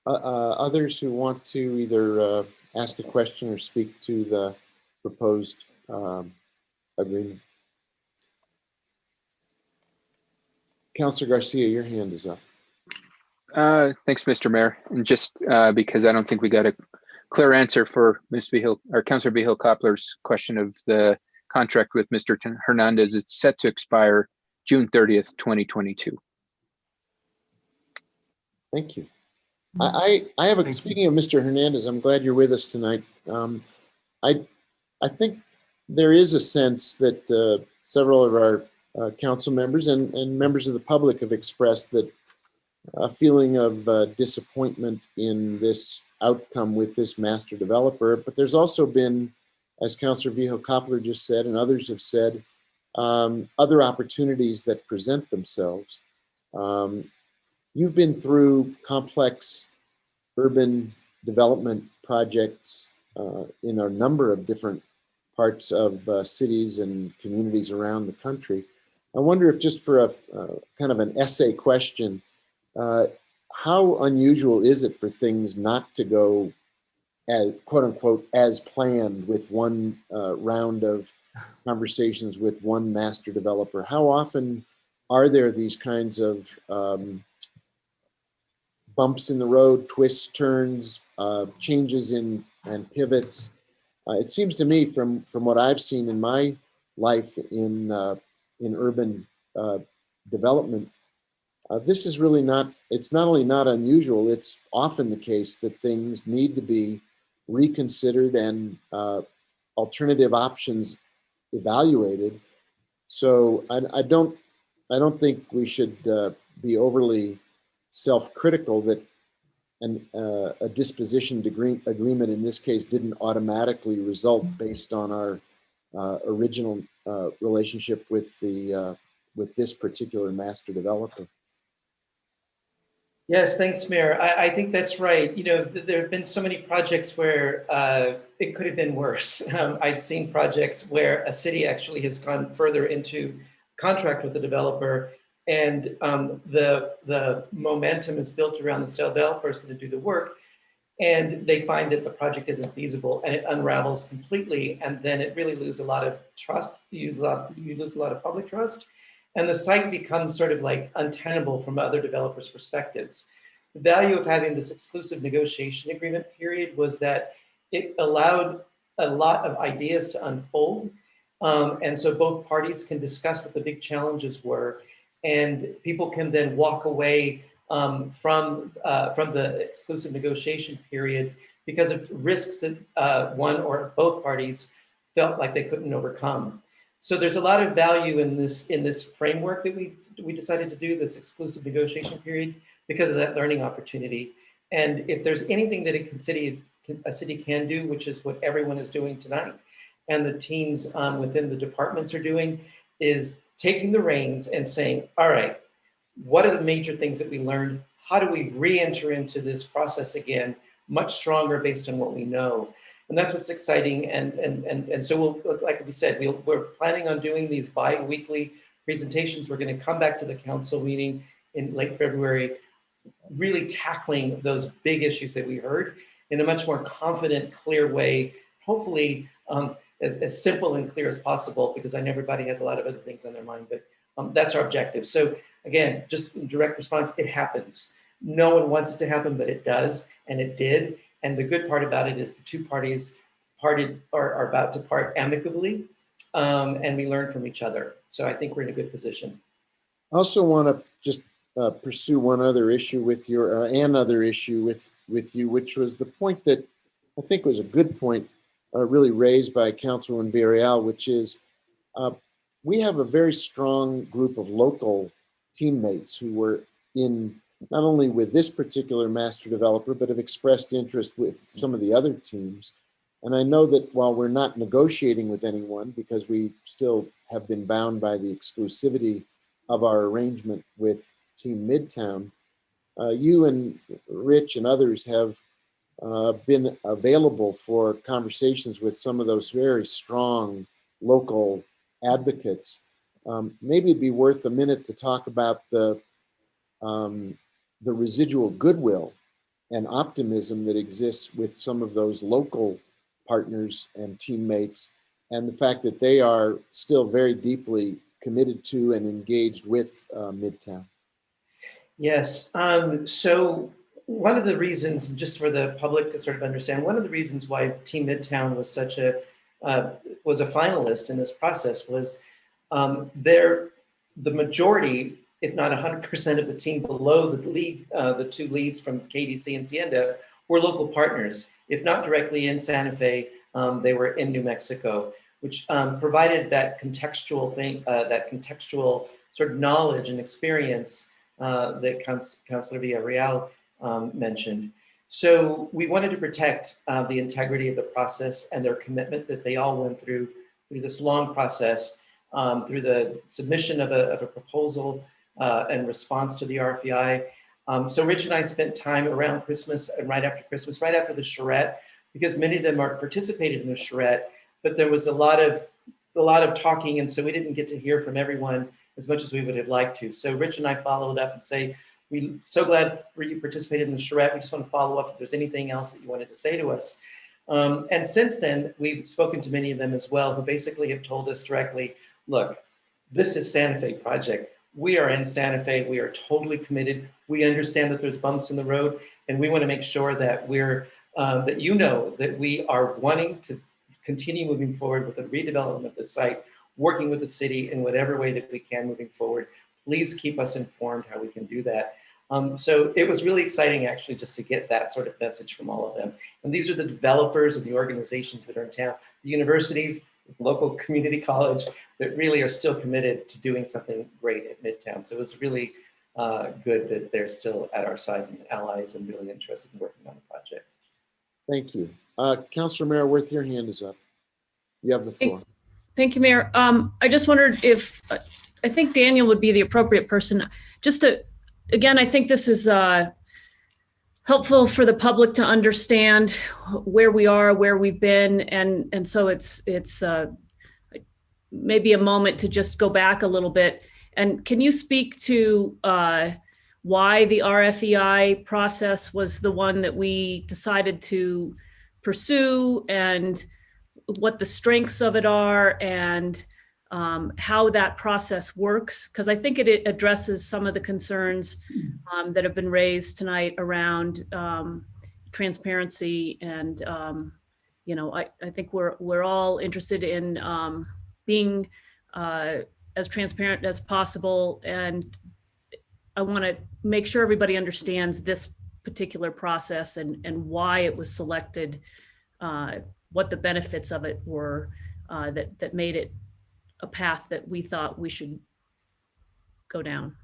Others who want to either ask a question or speak to the proposed agreement? Counselor Garcia, your hand is up. Thanks, Mr. Mayor. And just because I don't think we got a clear answer for Ms. Vigil or Councilor Vigil Koppler's question of the contract with Mr. Hernandez, it's set to expire June 30th, 2022. Thank you. I have a, speaking of Mr. Hernandez, I'm glad you're with us tonight. I think there is a sense that several of our council members and members of the public have expressed that a feeling of disappointment in this outcome with this master developer. But there's also been, as Councilor Vigil Koppler just said, and others have said, other opportunities that present themselves. You've been through complex urban development projects in a number of different parts of cities and communities around the country. I wonder if, just for a kind of an essay question, how unusual is it for things not to go as, quote unquote, as planned with one round of conversations with one master developer? How often are there these kinds of bumps in the road, twists, turns, changes in and pivots? It seems to me, from what I've seen in my life in urban development, this is really not, it's not only not unusual, it's often the case that things need to be reconsidered and alternative options evaluated. So I don't think we should be overly self-critical that a disposition agreement in this case didn't automatically result based on our original relationship with this particular master developer. Yes, thanks, Mayor. I think that's right. You know, there have been so many projects where it could have been worse. I've seen projects where a city actually has gone further into contract with the developer, and the momentum is built around the developer is going to do the work, and they find that the project isn't feasible, and it unravels completely, and then it really loses a lot of trust. You lose a lot of public trust. And the site becomes sort of like untenable from other developers' perspectives. The value of having this exclusive negotiation agreement period was that it allowed a lot of ideas to unfold. And so both parties can discuss what the big challenges were, and people can then walk away from the exclusive negotiation period because of risks that one or both parties felt like they couldn't overcome. So there's a lot of value in this framework that we decided to do, this exclusive negotiation period, because of that learning opportunity. And if there's anything that a city can do, which is what everyone is doing tonight, and the teams within the departments are doing, is taking the reins and saying, all right, what are the major things that we learned? How do we re-enter into this process again, much stronger based on what we know? And that's what's exciting. And so we'll, like we said, we're planning on doing these bi-weekly presentations. We're going to come back to the council meeting in late February, really tackling those big issues that we heard in a much more confident, clear way, hopefully as simple and clear as possible, because I know everybody has a lot of other things on their mind, but that's our objective. So again, just in direct response, it happens. No one wants it to happen, but it does, and it did. And the good part about it is the two parties are about to part amicably, and we learn from each other. So I think we're in a good position. I also want to just pursue one other issue with another issue with you, which was the point that I think was a good point really raised by Councilwoman Villarreal, which is we have a very strong group of local teammates who were in not only with this particular master developer, but have expressed interest with some of the other teams. And I know that while we're not negotiating with anyone, because we still have been bound by the exclusivity of our arrangement with Team Midtown, you and Rich and others have been available for conversations with some of those very strong local advocates. Maybe it'd be worth a minute to talk about the residual goodwill and optimism that exists with some of those local partners and teammates, and the fact that they are still very deeply committed to and engaged with Midtown. Yes, so one of the reasons, just for the public to sort of understand, one of the reasons why Team Midtown was was a finalist in this process was the majority, if not 100% of the team below the two leads from KDC and Sienda were local partners. If not directly in Santa Fe, they were in New Mexico, which provided that contextual sort of knowledge and experience that Councilor Villarreal mentioned. So we wanted to protect the integrity of the process and their commitment that they all went through this long process, through the submission of a proposal and response to the RFEI. So Rich and I spent time around Christmas and right after Christmas, right after the charrette, because many of them participated in the charrette, but there was a lot of talking, and so we didn't get to hear from everyone as much as we would have liked to. So Rich and I followed up and say, we're so glad for you participated in the charrette. We just want to follow up if there's anything else that you wanted to say to us. And since then, we've spoken to many of them as well, who basically have told us directly, look, this is Santa Fe project. We are in Santa Fe. We are totally committed. We understand that there's bumps in the road, and we want to make sure that that you know that we are wanting to continue moving forward with the redevelopment of the site, working with the city in whatever way that we can moving forward. Please keep us informed how we can do that. So it was really exciting actually just to get that sort of message from all of them. And these are the developers and the organizations that are in town, the universities, local community college that really are still committed to doing something great at Midtown. So it was really good that they're still at our side and allies and really interested in working on the project. Thank you. Councilor Maraworth, your hand is up. You have the floor. Thank you, Mayor. I just wondered if, I think Daniel would be the appropriate person. Just to, again, I think this is helpful for the public to understand where we are, where we've been. And so it's maybe a moment to just go back a little bit. And can you speak to why the RFEI process was the one that we decided to pursue, and what the strengths of it are, and how that process works? Because I think it addresses some of the concerns that have been raised tonight around transparency. And I think we're all interested in being as transparent as possible. And I want to make sure everybody understands this particular process and why it was selected, what the benefits of it were, that made it a path that we thought we should go down.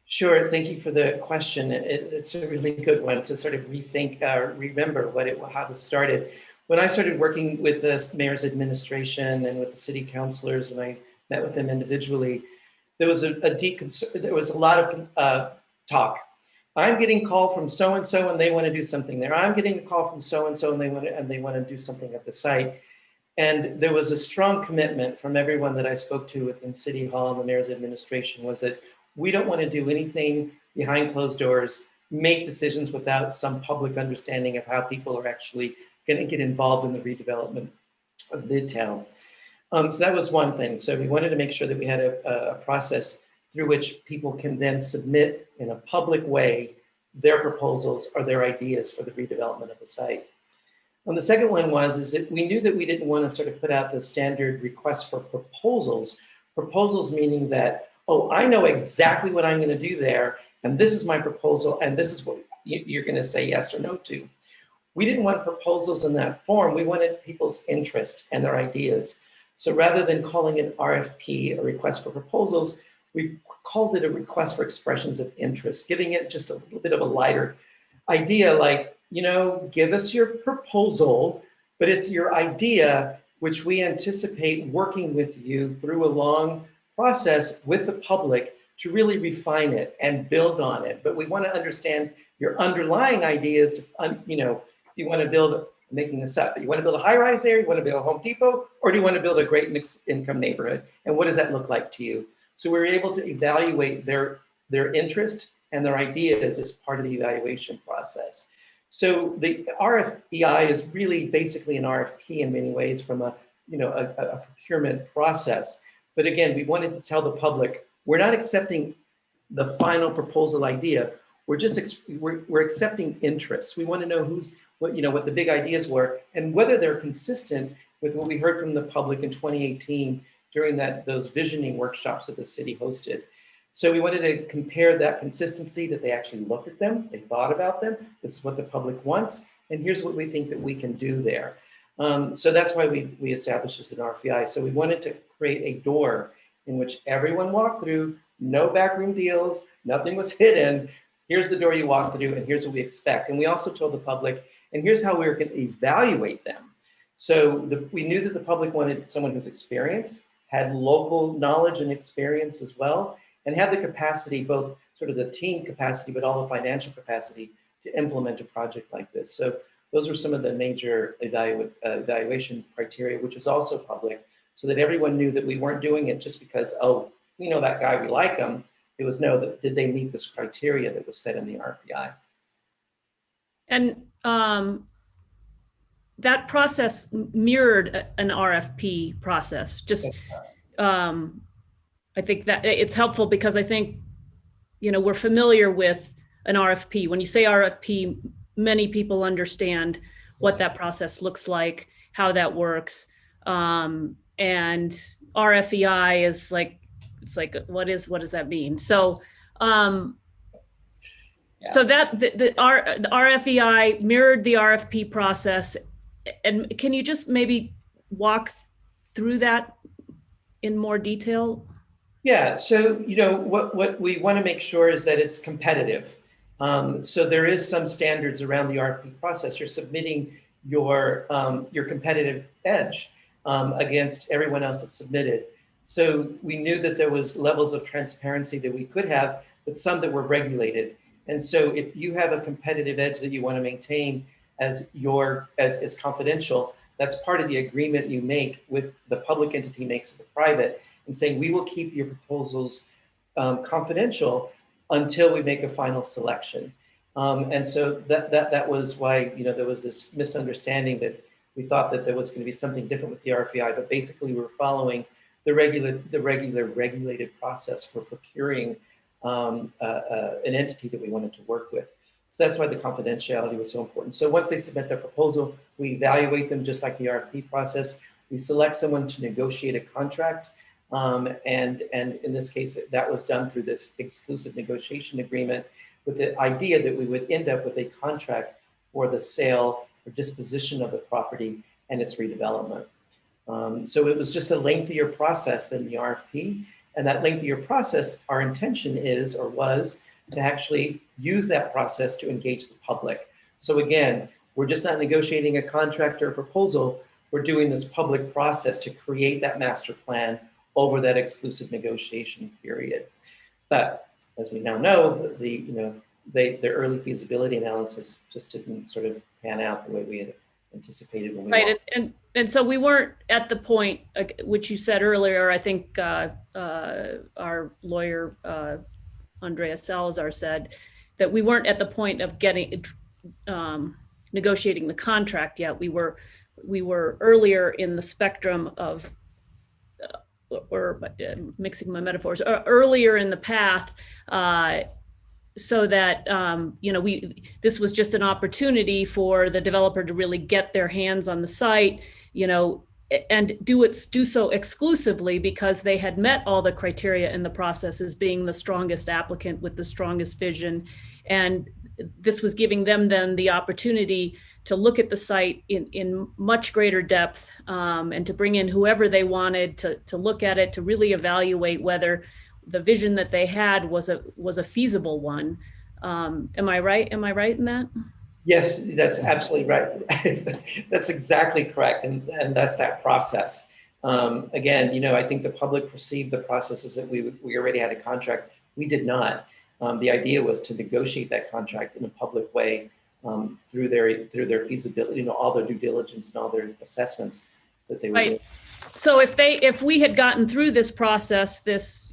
Sure, thank you for the question. It's a really good one to sort of rethink, remember how this started. When I started working with the mayor's administration and with the city councilors, when I met with them individually, there was a deep concern. There was a lot of talk. I'm getting a call from so-and-so and they want to do something there. I'm getting a call from so-and-so and they want to do something at the site. And there was a strong commitment from everyone that I spoke to within City Hall and the mayor's administration was that we don't want to do anything behind closed doors, make decisions without some public understanding of how people are actually going to get involved in the redevelopment of Midtown. So that was one thing. So we wanted to make sure that we had a process through which people can then submit in a public way their proposals or their ideas for the redevelopment of the site. And the second one is that we knew that we didn't want to sort of put out the standard request for proposals meaning that, oh, I know exactly what I'm going to do there, and this is my proposal, and this is what you're going to say yes or no to. We didn't want proposals in that form. We wanted people's interest and their ideas. So rather than calling it RFP, a request for proposals, we called it a request for expressions of interest, giving it just a little bit of a lighter idea, like, you know, give us your proposal, but it's your idea, which we anticipate working with you through a long process with the public to really refine it and build on it. But we want to understand your underlying ideas to, you know, if you want to build, making this up, but you want to build a high-rise there, you want to build a Home Depot, or do you want to build a great mixed income neighborhood? And what does that look like to you? So we were able to evaluate their interest and their ideas as part of the evaluation process. So the RFEI is really basically an RFP in many ways from a procurement process. But again, we wanted to tell the public, we're not accepting the final proposal idea. We're just, we're accepting interests. We want to know what the big ideas were and whether they're consistent with what we heard from the public in 2018 during those visioning workshops that the city hosted. So we wanted to compare that consistency, that they actually looked at them, they thought about them, this is what the public wants, and here's what we think that we can do there. So that's why we established this in RFEI. So we wanted to create a door in which everyone walked through, no backroom deals, nothing was hidden. Here's the door you walk through, and here's what we expect. And we also told the public, and here's how we're going to evaluate them. So we knew that the public wanted someone who's experienced, had local knowledge and experience as well, and had the capacity, both sort of the team capacity, but all the financial capacity to implement a project like this. So those were some of the major evaluation criteria, which was also public, so that everyone knew that we weren't doing it just because, oh, we know that guy, we like him. It was did they meet this criteria that was set in the RFEI? And that process mirrored an RFP process. Just, I think that it's helpful because I think, we're familiar with an RFP. When you say RFP, many people understand what that process looks like, how that works. And RFEI is like, it's like, what does that mean? So, so that the RFEI mirrored the RFP process. And can you just maybe walk through that in more detail? Yeah, so what we want to make sure is that it's competitive. So there is some standards around the RFP process. You're submitting your competitive edge against everyone else that submitted. So we knew that there was levels of transparency that we could have, but some that were regulated. And so if you have a competitive edge that you want to maintain as confidential, that's part of the agreement you make with the public entity makes with the private, and saying we will keep your proposals confidential until we make a final selection. And so that was why there was this misunderstanding that we thought that there was going to be something different with the RFEI, but basically we were following the regular regulated process for procuring an entity that we wanted to work with. So that's why the confidentiality was so important. So once they submit their proposal, we evaluate them just like the RFP process. We select someone to negotiate a contract. And in this case, that was done through this exclusive negotiation agreement with the idea that we would end up with a contract for the sale or disposition of the property and its redevelopment. So it was just a lengthier process than the RFP. And that lengthier process, our intention is or was to actually use that process to engage the public. So again, we're just not negotiating a contract or a proposal. We're doing this public process to create that master plan over that exclusive negotiation period. But as we now know, the early feasibility analysis just didn't sort of pan out the way we had anticipated when we Right, and so we weren't at the point, which you said earlier, I think our lawyer, Andrea Salazar, said that we weren't at the point of getting, negotiating the contract yet. We were earlier in the spectrum of, or mixing my metaphors, earlier in the path, so that this was just an opportunity for the developer to really get their hands on the site, and do so exclusively because they had met all the criteria in the process as being the strongest applicant with the strongest vision. And this was giving them then the opportunity to look at the site in much greater depth, and to bring in whoever they wanted to look at it, to really evaluate whether the vision that they had was a feasible one. Am I right? Am I right in that? Yes, that's absolutely right. That's exactly correct. And that's that process. Again, I think the public perceived the process as that we already had a contract. We did not. The idea was to negotiate that contract in a public way, through their feasibility, all their due diligence and all their assessments that they were doing. So if we had gotten through this process, this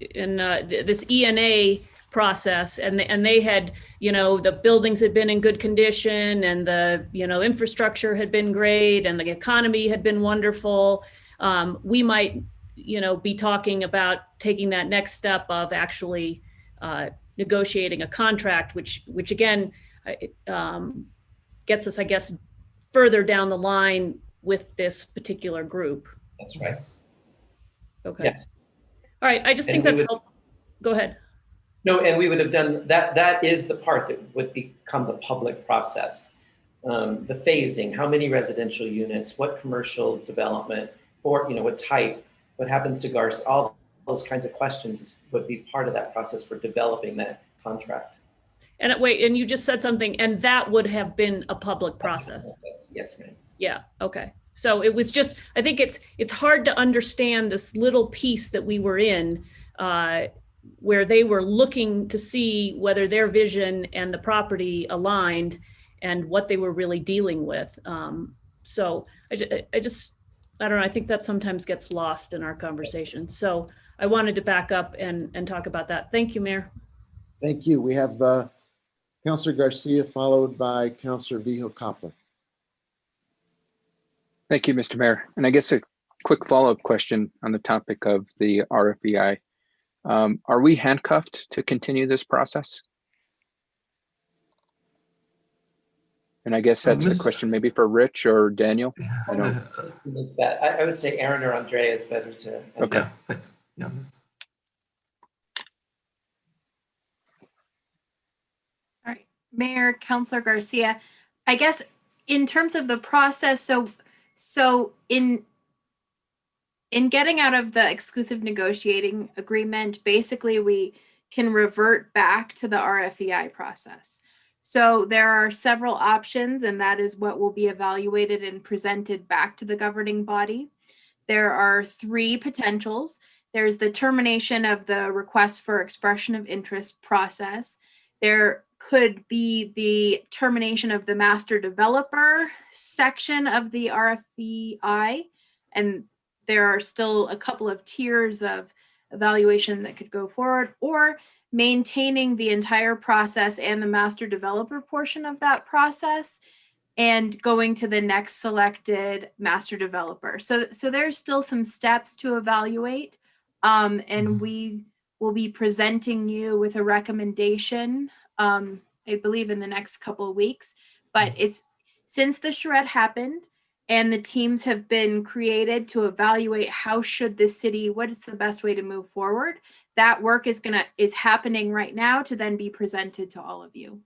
ENA process, and they had, the buildings had been in good condition, and the, infrastructure had been great, and the economy had been wonderful, we might, be talking about taking that next step of actually negotiating a contract, which again, gets us, I guess, further down the line with this particular group. That's right. Okay. Yes. All right. I just think that's helpful. Go ahead. No, and we would have done that. That is the part that would become the public process. The phasing, how many residential units, what commercial development, or what type, what happens to GARS, all those kinds of questions would be part of that process for developing that contract. And wait, and you just said something, and that would have been a public process. Yes, ma'am. Yeah. Okay. So it was just, I think it's hard to understand this little piece that we were in, where they were looking to see whether their vision and the property aligned and what they were really dealing with. So I don't know, I think that sometimes gets lost in our conversation. So I wanted to back up and talk about that. Thank you, Mayor. Thank you. We have Councilor Garcia, followed by Councilor Vijo Coppola. Thank you, Mr. Mayor. And I guess a quick follow-up question on the topic of the RFEI. Are we handcuffed to continue this process? And I guess that's a question maybe for Rich or Daniel. I don't. I would say Aaron or Andrea is better to answer. Okay. Yeah. All right, Mayor, Councilor Garcia, I guess in terms of the process, so in getting out of the exclusive negotiating agreement, basically we can revert back to the RFEI process. So there are several options, and that is what will be evaluated and presented back to the governing body. There are three potentials. There's the termination of the request for expression of interest process. There could be the termination of the master developer section of the RFEI, and there are still a couple of tiers of evaluation that could go forward, or maintaining the entire process and the master developer portion of that process and going to the next selected master developer. So there's still some steps to evaluate, and we will be presenting you with a recommendation, I believe in the next couple of weeks. But it's since the charrette happened, and the teams have been created to evaluate how should the city, what is the best way to move forward. That work is happening right now to then be presented to all of you.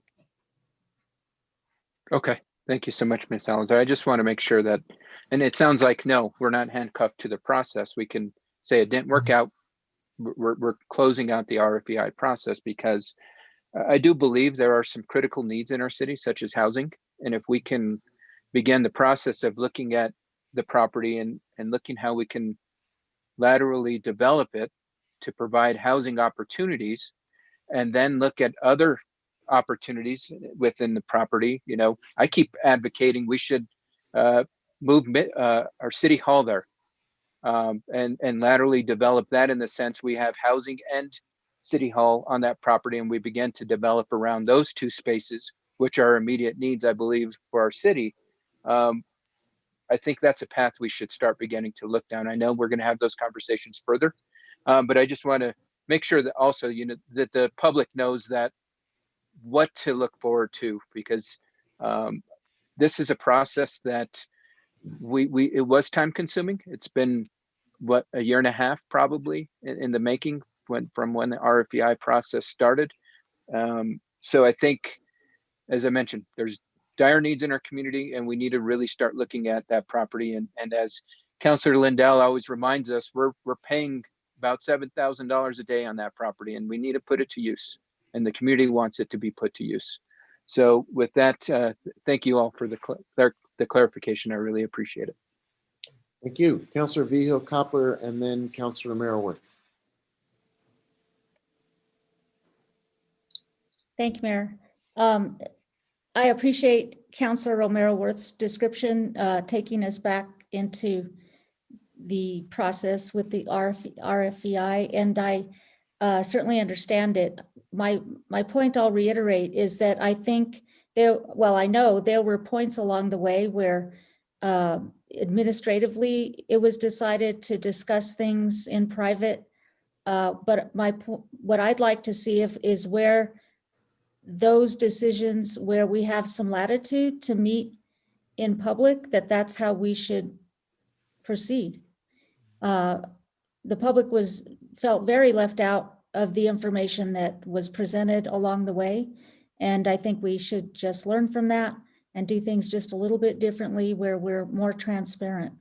Okay, thank you so much, Ms. Allenzer. I just want to make sure that, and it sounds like, no, we're not handcuffed to the process. We can say it didn't work out. We're closing out the RFEI process because I do believe there are some critical needs in our city, such as housing. And if we can begin the process of looking at the property and looking how we can laterally develop it to provide housing opportunities, and then look at other opportunities within the property. You know, I keep advocating we should move our city hall there and laterally develop that, in the sense we have housing and city hall on that property, and we begin to develop around those two spaces, which are immediate needs, I believe, for our city. I think that's a path we should start beginning to look down. I know we're going to have those conversations further, but I just want to make sure that also, you know, that the public knows that what to look forward to, because this is a process that it was time consuming. It's been what, a year and a half probably in the making from when the RFEI process started. So I think, as I mentioned, there's dire needs in our community, and we need to really start looking at that property. And as Councillor Lindell always reminds us, we're paying about $7,000 a day on that property, and we need to put it to use, and the community wants it to be put to use. So with that, thank you all for the clarification. I really appreciate it. Thank you. Councillor Vigil Copper, and then Councillor Romero-Worth. Thank you, Mayor. I appreciate Councillor Romero-Worth's description, taking us back into the process with the RFEI, and I certainly understand it. My point, I'll reiterate, is that I think I know there were points along the way where administratively it was decided to discuss things in private, but what I'd like to see is where those decisions, where we have some latitude to meet in public, that's how we should proceed. The public felt very left out of the information that was presented along the way, and I think we should just learn from that and do things just a little bit differently where we're more transparent.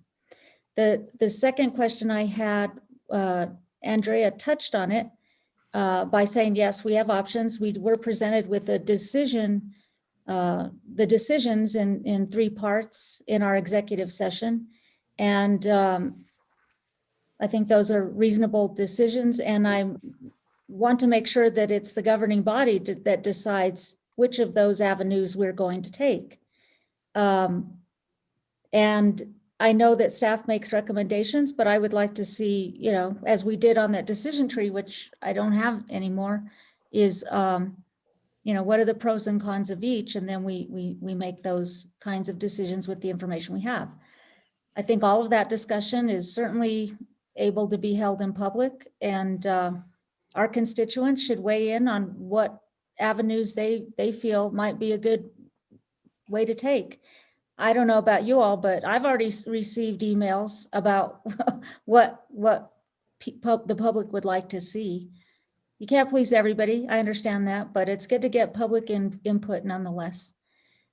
The second question I had, Andrea touched on it by saying, yes, we have options. We were presented with a decision, the decisions in 3 parts in our executive session. And I think those are reasonable decisions. And I want to make sure that it's the governing body that decides which of those avenues we're going to take. And I know that staff makes recommendations, but I would like to see, you know, as we did on that decision tree, which I don't have anymore, is, you know, what are the pros and cons of each? And then we make those kinds of decisions with the information we have. I think all of that discussion is certainly able to be held in public, and our constituents should weigh in on what avenues they feel might be a good way to take. I don't know about you all, but I've already received emails about what the public would like to see. You can't please everybody, I understand that, but it's good to get public input nonetheless.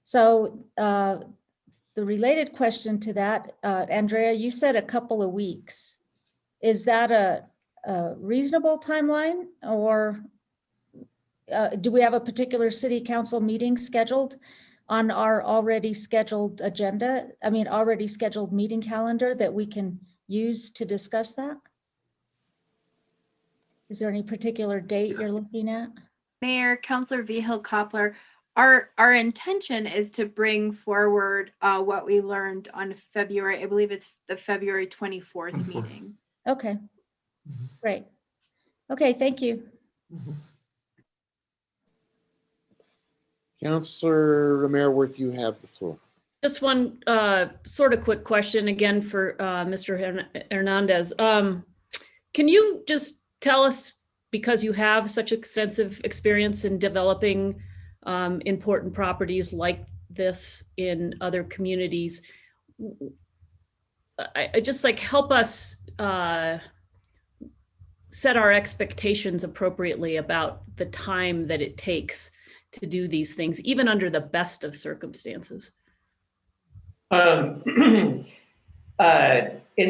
So the related question to that, Andrea, you said a couple of weeks. Is that a reasonable timeline, or do we have a particular city council meeting scheduled on our already scheduled agenda? I mean, already scheduled meeting calendar that we can use to discuss that? Is there any particular date you're looking at? Mayor, Councillor Vigil Copper, our intention is to bring forward what we learned on February, I believe it's the February 24th meeting. Okay, great. Okay, thank you. Councillor Romero-Worth, you have the floor. Just one sort of quick question again for Mr. Hernandez. Can you just tell us, because you have such extensive experience in developing important properties like this in other communities, I just like help us set our expectations appropriately about the time that it takes to do these things, even under the best of circumstances. In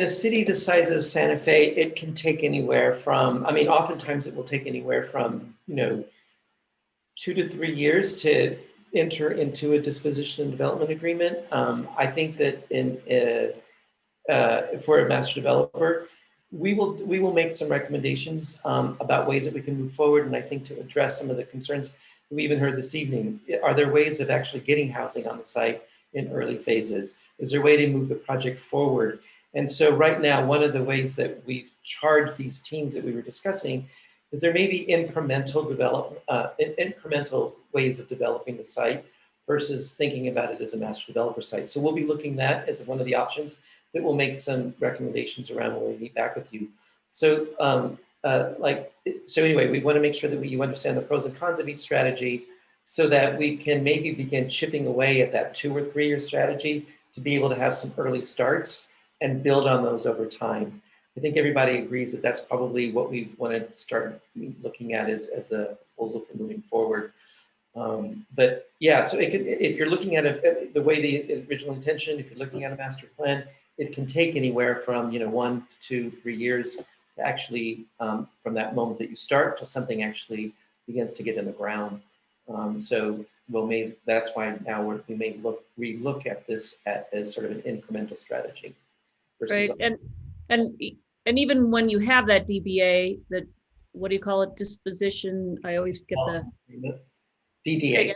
a city the size of Santa Fe, it can take anywhere from, I mean, oftentimes it will take anywhere from, 2 to 3 years to enter into a disposition and development agreement. I think that for a master developer, we will make some recommendations about ways that we can move forward. And I think to address some of the concerns we even heard this evening, are there ways of actually getting housing on the site in early phases? Is there a way to move the project forward? And so right now, one of the ways that we've charged these teams that we were discussing is there may be incremental ways of developing the site versus thinking about it as a master developer site. So we'll be looking at that as one of the options that we'll make some recommendations around when we meet back with you. So anyway, we want to make sure that you understand the pros and cons of each strategy so that we can maybe begin chipping away at that 2 or 3 year strategy to be able to have some early starts and build on those over time. I think everybody agrees that that's probably what we want to start looking at as the proposal for moving forward. But yeah, so it could, if you're looking at the way the original intention, if you're looking at a master plan, it can take anywhere from 1 to 2, 3 years to actually from that moment that you start to something actually begins to get in the ground. So that's why now we may relook at this as sort of an incremental strategy. Right, and even when you have that DBA, that, what do you call it, disposition, I always forget the. DDA,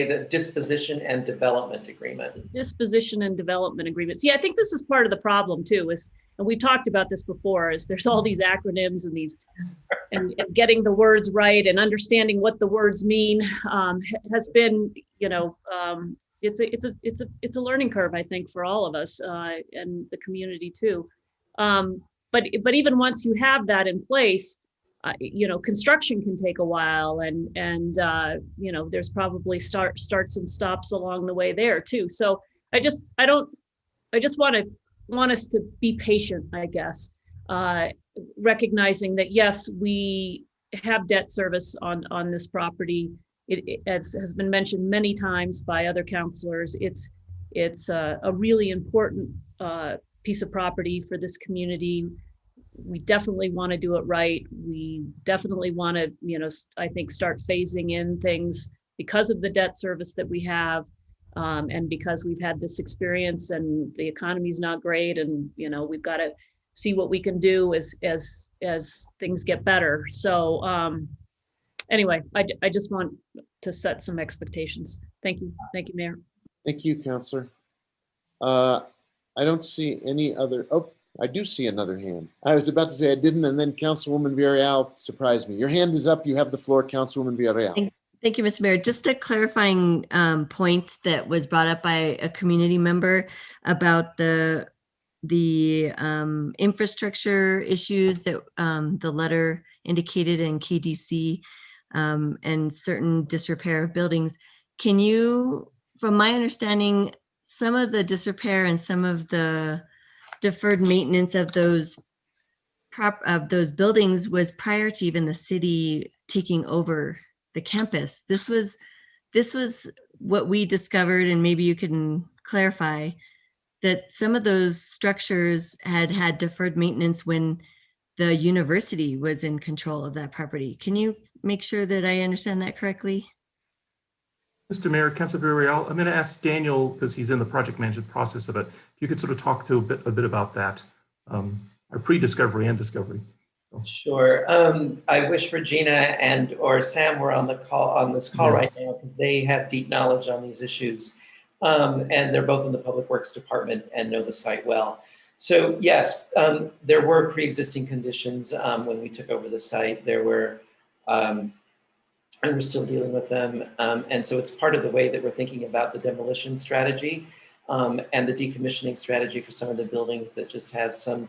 the Disposition and Development Agreement. Disposition and Development Agreement. See, I think this is part of the problem too, and we talked about this before, is there's all these acronyms and these, and getting the words right and understanding what the words mean has been, it's a learning curve, I think, for all of us and the community too. But even once you have that in place, construction can take a while, and there's probably starts and stops along the way there too. So I just want us to be patient, I guess, recognizing that yes, we have debt service on this property. It, as has been mentioned many times by other counselors, it's a really important piece of property for this community. We definitely want to do it right. We definitely want to, I think, start phasing in things because of the debt service that we have, and because we've had this experience and the economy's not great, and we've got to see what we can do as things get better. So anyway, I just want to set some expectations. Thank you, Mayor. Thank you, Counselor. I don't see any other. Oh, I do see another hand. I was about to say I didn't, and then Councilwoman Villarreal surprised me. Your hand is up. You have the floor, Councilwoman Villarreal. Thank you, Mr. Mayor. Just a clarifying point that was brought up by a community member about the infrastructure issues that the letter indicated in KDC and certain disrepair of buildings. Can you, from my understanding, some of the disrepair and some of the deferred maintenance of those buildings was prior to even the city taking over the campus. This was what we discovered, and maybe you can clarify that some of those structures had deferred maintenance when the university was in control of that property. Can you make sure that I understand that correctly? Mr. Mayor, Councilor Villarreal, I'm going to ask Daniel, because he's in the project management process of it, if you could sort of talk to a bit about that, our pre-discovery and discovery. Sure. I wish Regina or Sam were on this call right now, because they have deep knowledge on these issues. And they're both in the Public Works Department and know the site well. So yes, there were pre-existing conditions when we took over the site. There were, and we're still dealing with them. And so it's part of the way that we're thinking about the demolition strategy and the decommissioning strategy for some of the buildings that just have some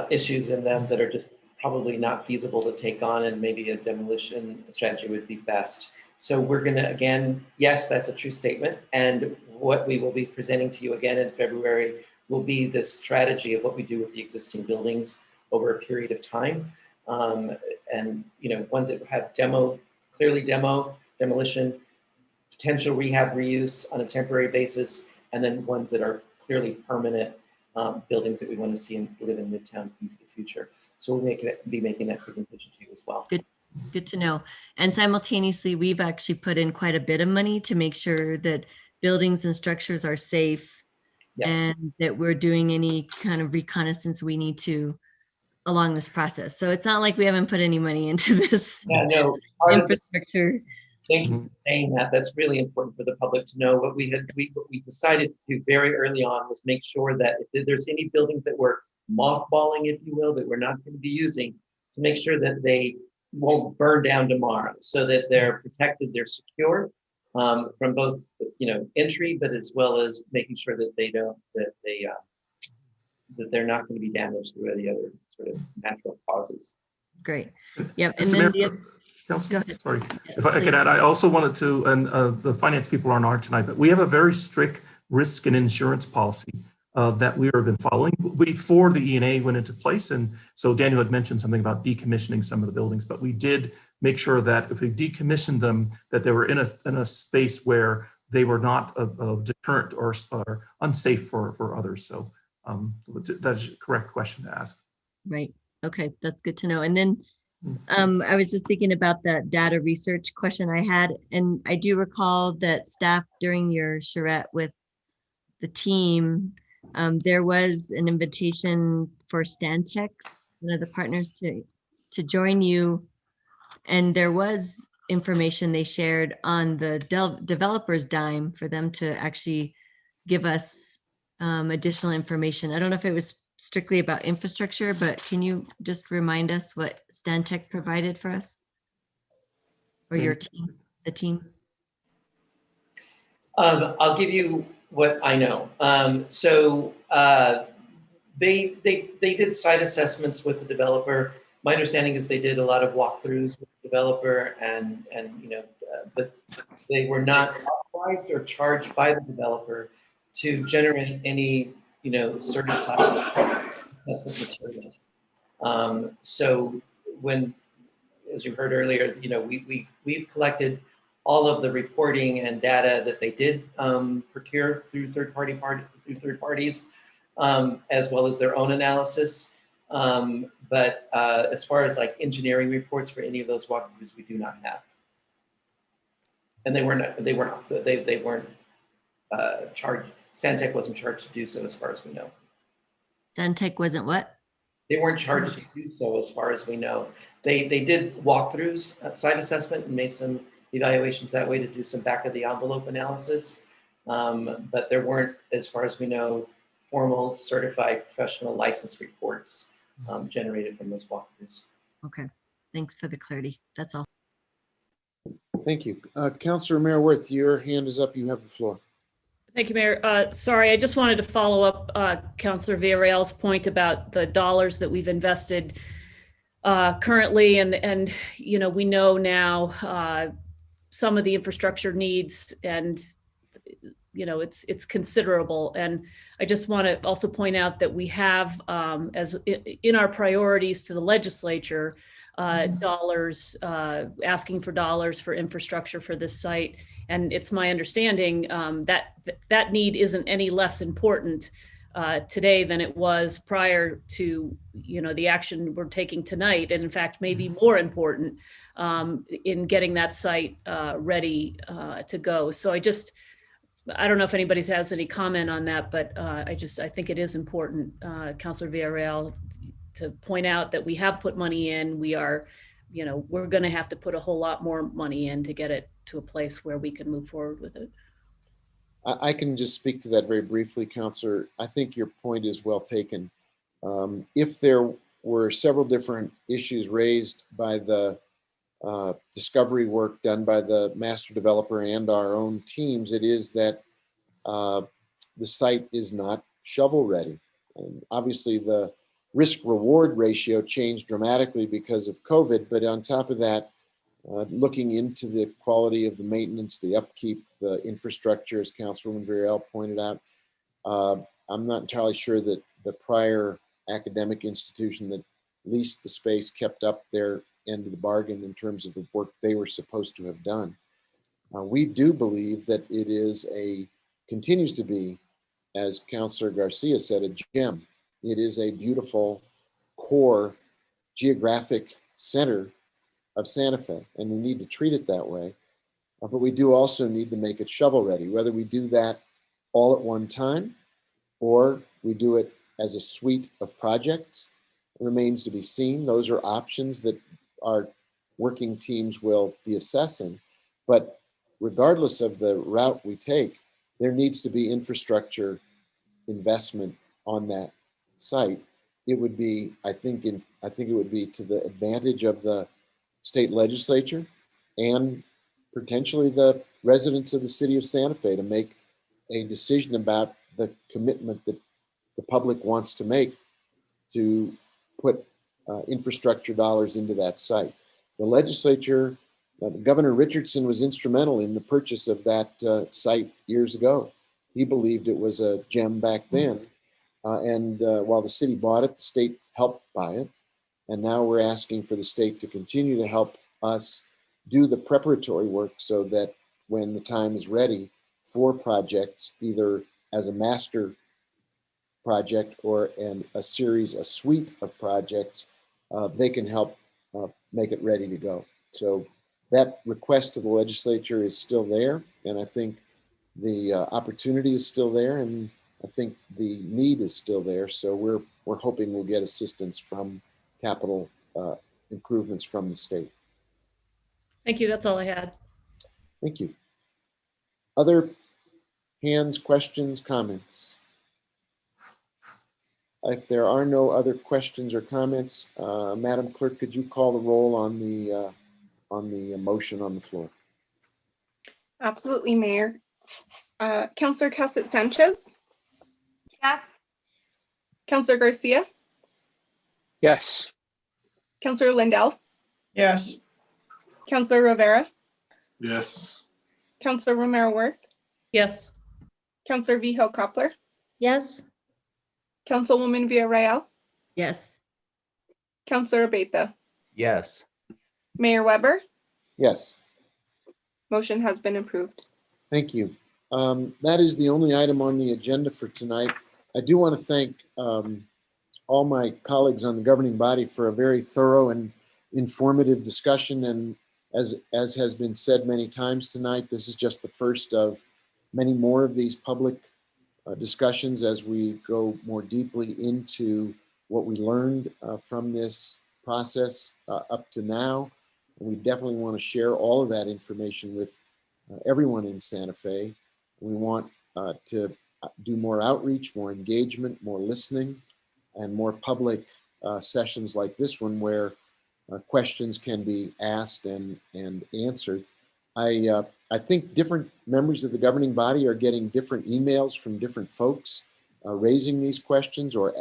issues in them that are just probably not feasible to take on, and maybe a demolition strategy would be best. So we're gonna, again, yes, that's a true statement. And what we will be presenting to you again in February will be this strategy of what we do with the existing buildings over a period of time. And, ones that have demolition, potential rehab reuse on a temporary basis, and then ones that are clearly permanent buildings that we want to see and live in Midtown in the future. So we'll be making that presentation to you as well. Good to know. And simultaneously, we've actually put in quite a bit of money to make sure that buildings and structures are safe. Yes. And that we're doing any kind of reconnaissance we need to along this process. So it's not like we haven't put any money into this Yeah, no, part of the infrastructure. Thank you for saying that. That's really important for the public to know. What we decided to do very early on was make sure that if there's any buildings that we're mothballing, if you will, that we're not going to be using, to make sure that they won't burn down tomorrow, so that they're protected, they're secure from both, entry, but as well as making sure that that they're not going to be damaged through any other sort of natural causes. Great. Yep. And Mr. then Mayor, Council, sorry, Yes, if I could add, I also wanted to, and the finance people aren't on tonight, but we have a very strict risk and insurance policy that we have been following before the ENA went into place. And so Daniel had mentioned something about decommissioning some of the buildings, but we did make sure that if we decommissioned them, that they were in a space where they were not a deterrent or unsafe for others. So that's a correct question to ask. Right. Okay. That's good to know. And then I was just thinking about that data research question I had, and I do recall that staff during your charrette with the team, there was an invitation for Stantec, one of the partners, to join you, and there was information they shared on the developer's dime for them to actually give us additional information. I don't know if it was strictly about infrastructure, but can you just remind us what Stantec provided for us? Or your team, the team? I'll give you what I know. They did site assessments with the developer. My understanding is they did a lot of walkthroughs with the developer, but they were not authorized or charged by the developer to generate any, certified assessment materials. So when, as you heard earlier, we've collected all of the reporting and data that they did procure through third parties, as well as their own analysis. But as far as like engineering reports for any of those walkthroughs, we do not have. And they weren't charged. Stantec wasn't charged to do so, as far as we know. Stantec wasn't what? They weren't charged to do so, as far as we know. They did walkthroughs, site assessment, and made some evaluations that way to do some back of the envelope analysis. But there weren't, as far as we know, formal certified professional license reports generated from those walkthroughs. Okay, thanks for the clarity. That's all. Thank you. Councilor Mayor Worth, your hand is up. You have the floor. Thank you, Mayor. Sorry, I just wanted to follow up Councilor Villarreal's point about the dollars that we've invested currently, and we know now some of the infrastructure needs, and it's considerable. And I just want to also point out that we have, as in our priorities to the legislature, dollars, asking for dollars for infrastructure for this site. And it's my understanding that need isn't any less important today than it was prior to the action we're taking tonight, and in fact maybe more important in getting that site ready to go. So I don't know if anybody has any comment on that, but I think it is important, Councilor Villarreal, to point out that we have put money in. We are, we're going to have to put a whole lot more money in to get it to a place where we can move forward with it. I can just speak to that very briefly, Councilor. I think your point is well taken. If there were several different issues raised by the discovery work done by the master developer and our own teams, it is that the site is not shovel ready. And obviously the risk reward ratio changed dramatically because of COVID, but on top of that, looking into the quality of the maintenance, the upkeep, the infrastructure, as Councilwoman Viorel pointed out. I'm not entirely sure that the prior academic institution that leased the space kept up their end of the bargain in terms of the work they were supposed to have done. We do believe that it is continues to be, as Councilor Garcia said, a gem. It is a beautiful core geographic center of Santa Fe, and we need to treat it that way. But we do also need to make it shovel ready, whether we do that all at one time or we do it as a suite of projects. It remains to be seen. Those are options that our working teams will be assessing. But regardless of the route we take, there needs to be infrastructure investment on that site. It would be, I think it would be to the advantage of the state legislature and potentially the residents of the city of Santa Fe to make a decision about the commitment that the public wants to make to put infrastructure dollars into that site. The legislature, Governor Richardson was instrumental in the purchase of that site years ago. He believed it was a gem back then. And while the city bought it, the state helped buy it. And now we're asking for the state to continue to help us do the preparatory work so that when the time is ready for projects, either as a master project or a suite of projects, they can help make it ready to go. So that request to the legislature is still there. And I think the opportunity is still there. And I think the need is still there. So we're hoping we'll get assistance from capital improvements from the state. Thank you. That's all I had. Thank you. Other hands, questions, comments? If there are no other questions or comments, Madam Clerk, could you call the roll on the motion on the floor? Absolutely, Mayor. Councilor Cassett Sanchez, Yes. Councilor Garcia, Yes. Councilor Lindell, Yes. Councilor Rivera, Yes. Councilor Romero Worth, Yes. Councilor Vigil Koppler, Yes. Councilwoman Villarreal, Yes. Councilor Abeyta, Yes. Mayor Weber. Yes. Motion has been approved. Thank you. That is the only item on the agenda for tonight. I do want to thank all my colleagues on the governing body for a very thorough and informative discussion. And as has been said many times tonight, this is just the first of many more of these public discussions as we go more deeply into what we learned from this process up to now. And we definitely want to share all of that information with everyone in Santa Fe. We want to do more outreach, more engagement, more listening, and more public sessions like this one where questions can be asked and answered. I think different members of the governing body are getting different emails from different folks raising these questions or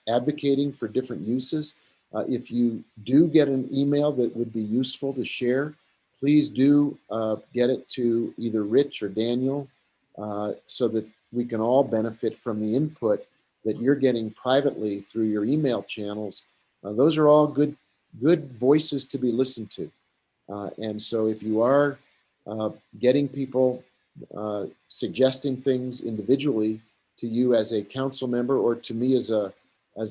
advocating for different uses. If you do get an email that would be useful to share, please do get it to either Rich or Daniel so that we can all benefit from the input that you're getting privately through your email channels. Those are all good voices to be listened to. And so if you are getting people suggesting things individually to you as a council member or to me as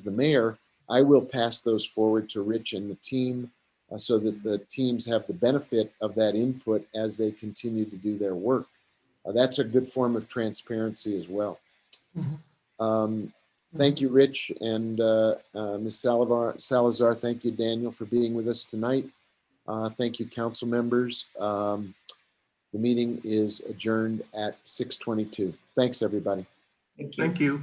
the mayor, I will pass those forward to Rich and the team so that the teams have the benefit of that input as they continue to do their work. That's a good form of transparency as well. Thank you, Rich, and Ms. Salazar. Thank you, Daniel, for being with us tonight. Thank you, council members. The meeting is adjourned at 6:22. Thanks, everybody. Thank you. Thank you.